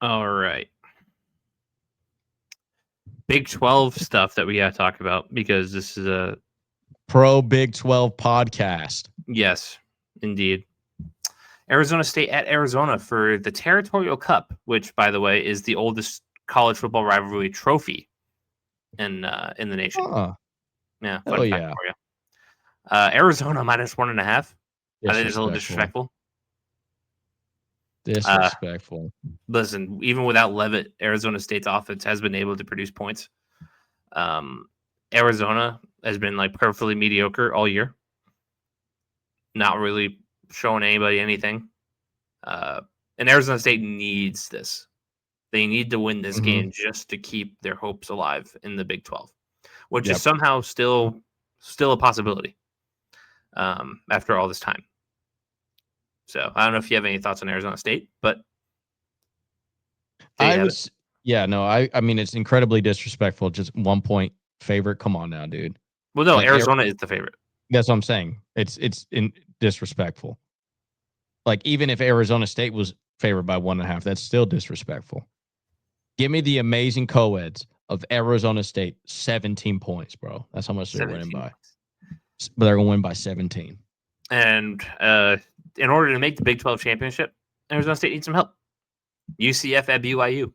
All right. Big 12 stuff that we got to talk about, because this is a pro Big 12 podcast. Yes, indeed. Arizona State at Arizona for the Territorial Cup, which, by the way, is the oldest college football rivalry trophy in the nation. Yeah, fun fact for you. Arizona minus 1.5. I think it's a little disrespectful. Disrespectful. Listen, even without Levitt, Arizona State's offense has been able to produce points. Arizona has been like perfectly mediocre all year, not really showing anybody anything. And Arizona State needs this. They need to win this game just to keep their hopes alive in the Big 12, which is somehow still a possibility after all this time. So I don't know if you have any thoughts on Arizona State, but I mean, it's incredibly disrespectful. Just 1 point favorite. Come on now, dude. Well, no, like, Arizona is the favorite. That's what I'm saying. It's disrespectful. Like, even if Arizona State was favored by 1.5, that's still disrespectful. Give me the amazing co-eds of Arizona State, 17 points, bro. That's how much they're winning by. But they're going to win by 17. And in order to make the Big 12 championship, Arizona State needs some help. UCF at BYU.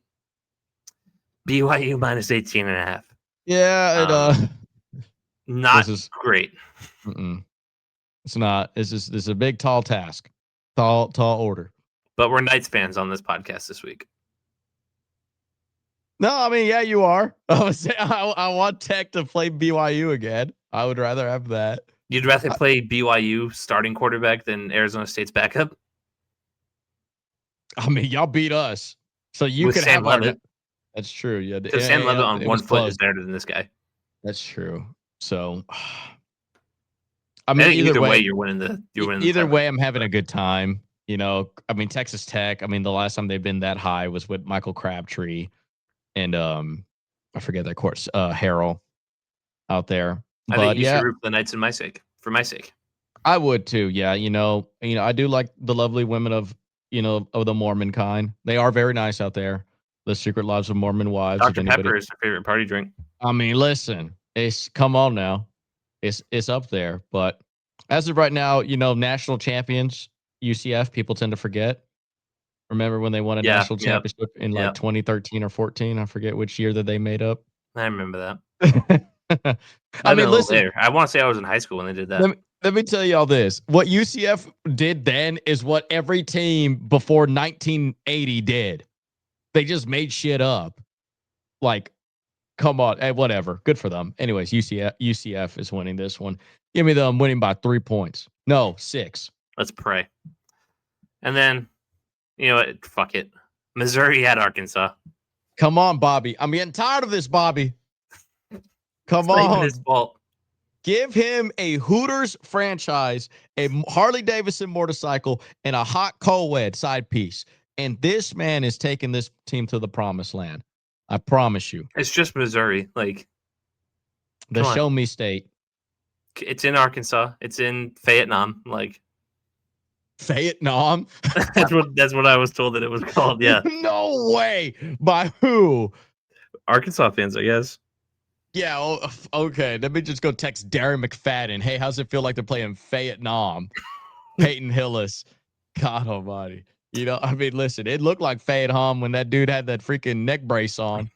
BYU minus 18.5. Yeah, not great. It's not. This is a big, tall task. Tall order. But we're Knights fans on this podcast this week. No, I mean, yeah, you are. I want Tech to play BYU again. I would rather have that. You'd rather play BYU starting quarterback than Arizona State's backup? I mean, y'all beat us, so you could have Levitt. That's true. Yeah, because Sam Levitt on 1 foot is better than this guy. That's true. So, I mean, either way, you're winning. Either way, I'm having a good time. You know, I mean, Texas Tech. I mean, the last time they've been that high was with Michael Crabtree, and I forget that course, Harrell, out there. I think you should root for the Knights for my sake. I would too. Yeah, you know, I do like the lovely women of the Mormon kind. They are very nice out there. The Secret Lives of Mormon Wives. Dr. Pepper is their favorite party drink. I mean, listen, come on now, it's up there. But as of right now, national champions UCF, people tend to forget. Remember when they won a national championship in 2013 or 14? I forget which year that they made up. I remember that. I mean, listen, I want to say I was in high school when they did that. Let me tell you all this. What UCF did then is what every team before 1980 did. They just made shit up. Like, come on. Hey, whatever. Good for them. Anyways, UCF is winning this one. Give me them winning by 3 points. No, 6. Let's pray. And then, you know what? Fuck it. Missouri at Arkansas. Come on, Bobby. I'm getting tired of this, Bobby. Come on. His fault. Give him a Hooters franchise, a Harley Davidson motorcycle, and a hot co-ed side piece. And this man is taking this team to the promised land. I promise you. It's just Missouri. Like, the show me state. It's in Arkansas. It's in Vietnam. Like, Vietnam? that's what I was told that it was called. Yeah. No way. By who? Arkansas fans, I guess. Yeah, okay. Let me just go text Darren McFadden. Hey, how's it feel like they're playing Vietnam? Peyton Hillis. God almighty. I mean, listen, it looked like Vietnam when that dude had that freaking neck brace on.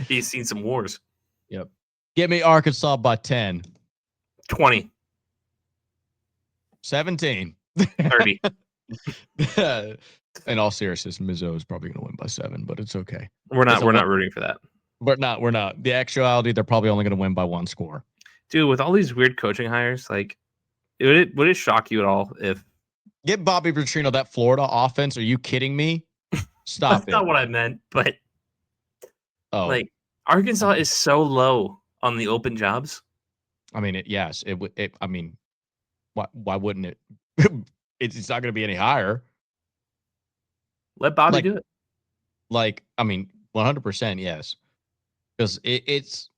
He's seen some wars. Yep. Give me Arkansas by 10. 20. 17. 30. In all seriousness, Mizzou is probably going to win by 7, but it's okay. We're not rooting for that. We're not. The actuality, they're probably only going to win by 1 score. Dude, with all these weird coaching hires, like, would it shock you at all if get Bobby Petrino that Florida offense? Are you kidding me? Stop That's not what I meant, but like Arkansas is so low on the open jobs. I mean, yes, it would. I mean, why wouldn't it? It's not going to be any higher. Let Bobby do it. Like, I mean, 100%, yes, because it's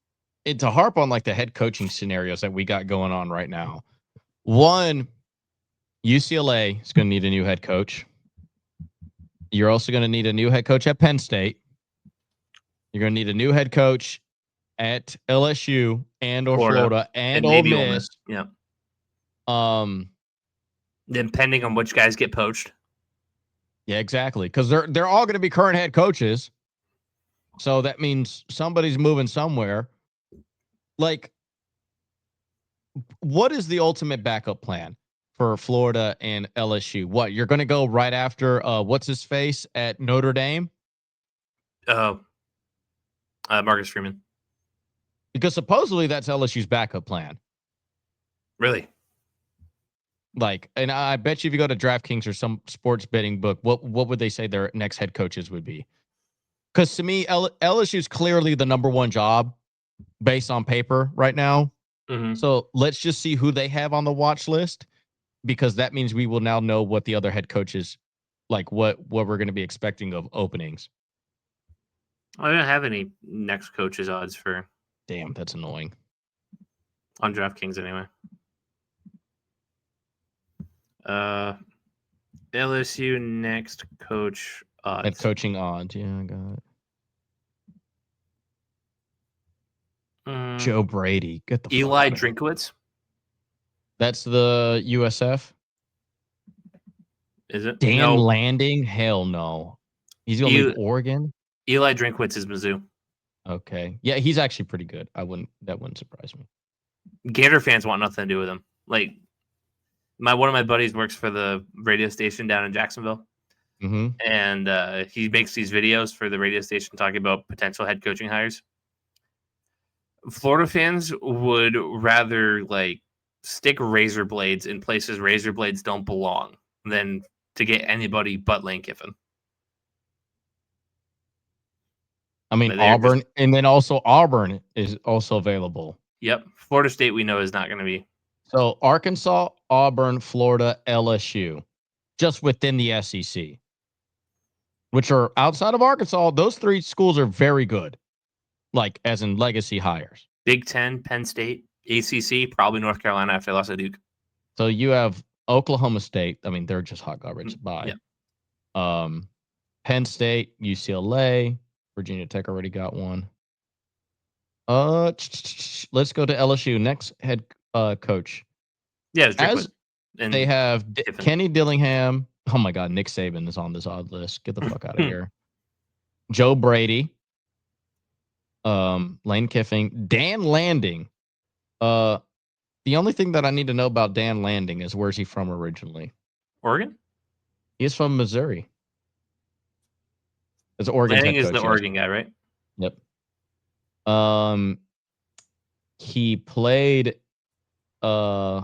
to harp on like the head coaching scenarios that we got going on right now. One, UCLA is going to need a new head coach. You're also going to need a new head coach at Penn State. You're going to need a new head coach at LSU or Florida and Ole Miss. Yeah. Depending on which guys get poached. Yeah, exactly. Because they're all going to be current head coaches. So that means somebody's moving somewhere. Like, what is the ultimate backup plan for Florida and LSU? What, you're going to go right after what's his face at Notre Dame? Marcus Freeman. Because supposedly that's LSU's backup plan. Really? Like, and I bet you if you go to DraftKings or some sports betting book, what would they say their next head coaches would be? Because to me, LSU is clearly the number one job based on paper right now. Mm-hmm. So let's just see who they have on the watch list, because that means we will now know what the other head coaches, like what we're going to be expecting of openings. I don't have any next coaches odds for. Damn, that's annoying. On DraftKings anyway. LSU next coach odds. Head coaching odds, yeah, I got it. Joe Brady, get the Eli Drinkwitz. That's the USF. Is it? Dan Landing? Hell no. He's gonna leave Oregon. Eli Drinkwitz is Mizzou. Okay, yeah, he's actually pretty good. That wouldn't surprise me. Gator fans want nothing to do with him. Like, one of my buddies works for the radio station down in Jacksonville. Mm-hmm. And he makes these videos for the radio station talking about potential head coaching hires. Florida fans would rather like stick razor blades in places razor blades don't belong than to get anybody but Lane Kiffin. I mean, Auburn, and then also Auburn is also available. Yep. Florida State, we know, is not going to be. So Arkansas, Auburn, Florida, LSU, just within the SEC, which are outside of Arkansas. Those three schools are very good, like as in legacy hires. Big Ten, Penn State, ACC, probably North Carolina after they lost to Duke. So you have Oklahoma State. I mean, they're just hot garbage. Bye. Yeah. Penn State, UCLA, Virginia Tech already got one. Let's go to LSU. Next head coach. Yeah, as they have Kenny Dillingham. Oh my God, Nick Saban is on this odd list. Get the fuck out of here. Joe Brady. Lane Kiffin, Dan Landing. The only thing that I need to know about Dan Landing is where's he from originally? Oregon? He's from Missouri. As Oregon Landing is the Oregon guy, right? Yep. He played where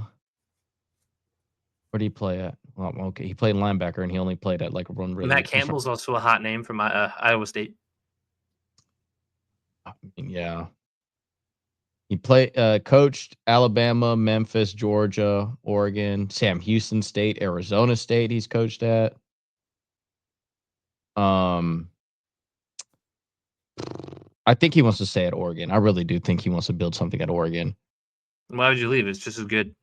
did he play at? Well, okay, he played linebacker and he only played at like one really. Matt Campbell's also a hot name from Iowa State. Yeah. He coached Alabama, Memphis, Georgia, Oregon, Sam Houston State, Arizona State he's coached at. I think he wants to stay at Oregon. I really do think he wants to build something at Oregon. Why would you leave? It's just as good.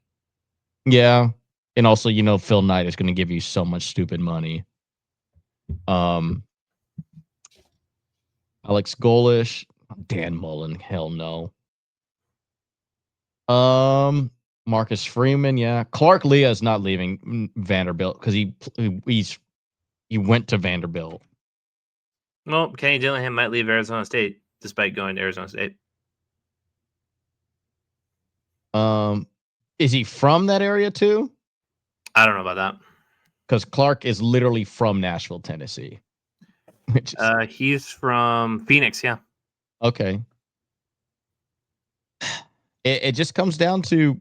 Yeah. And also, Phil Knight is going to give you so much stupid money. Alex Golish, Dan Mullen, hell no. Marcus Freeman, yeah. Clark Leah is not leaving Vanderbilt because he went to Vanderbilt. Well, Kenny Dillingham might leave Arizona State despite going to Arizona State. Is he from that area too? I don't know about that. Because Clark is literally from Nashville, Tennessee. Which is, he's from Phoenix, yeah. Okay. It just comes down to,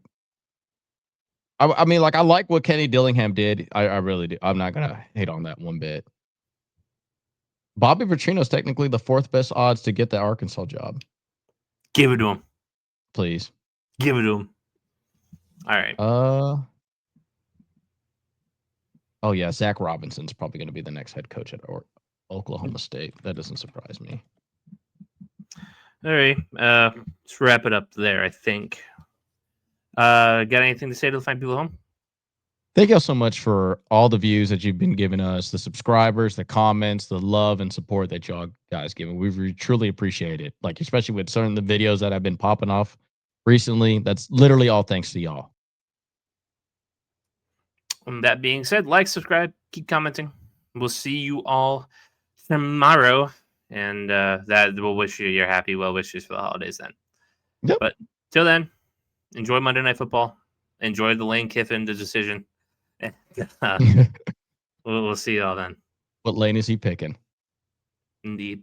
I mean, like, I like what Kenny Dillingham did. I really do. I'm not going to hate on that one bit. Bobby Petrino's technically the fourth best odds to get the Arkansas job. Give it to him. Please. Give it to him. All right. Oh, yeah. Zach Robinson's probably going to be the next head coach at Oklahoma State. That doesn't surprise me. All right. Let's wrap it up there, I think. Got anything to say to the fine people at home? Thank you all so much for all the views that you've been giving us, the subscribers, the comments, the love and support that y'all guys giving. We truly appreciate it. Like, especially with certain of the videos that have been popping off recently. That's literally all thanks to y'all. That being said, like, subscribe, keep commenting. We'll see you all tomorrow. And that we'll wish you your happy well wishes for the holidays then. Yep. But till then, enjoy Monday Night Football. Enjoy the Lane Kiffin decision. We'll see you all then. What lane is he picking? Indeed.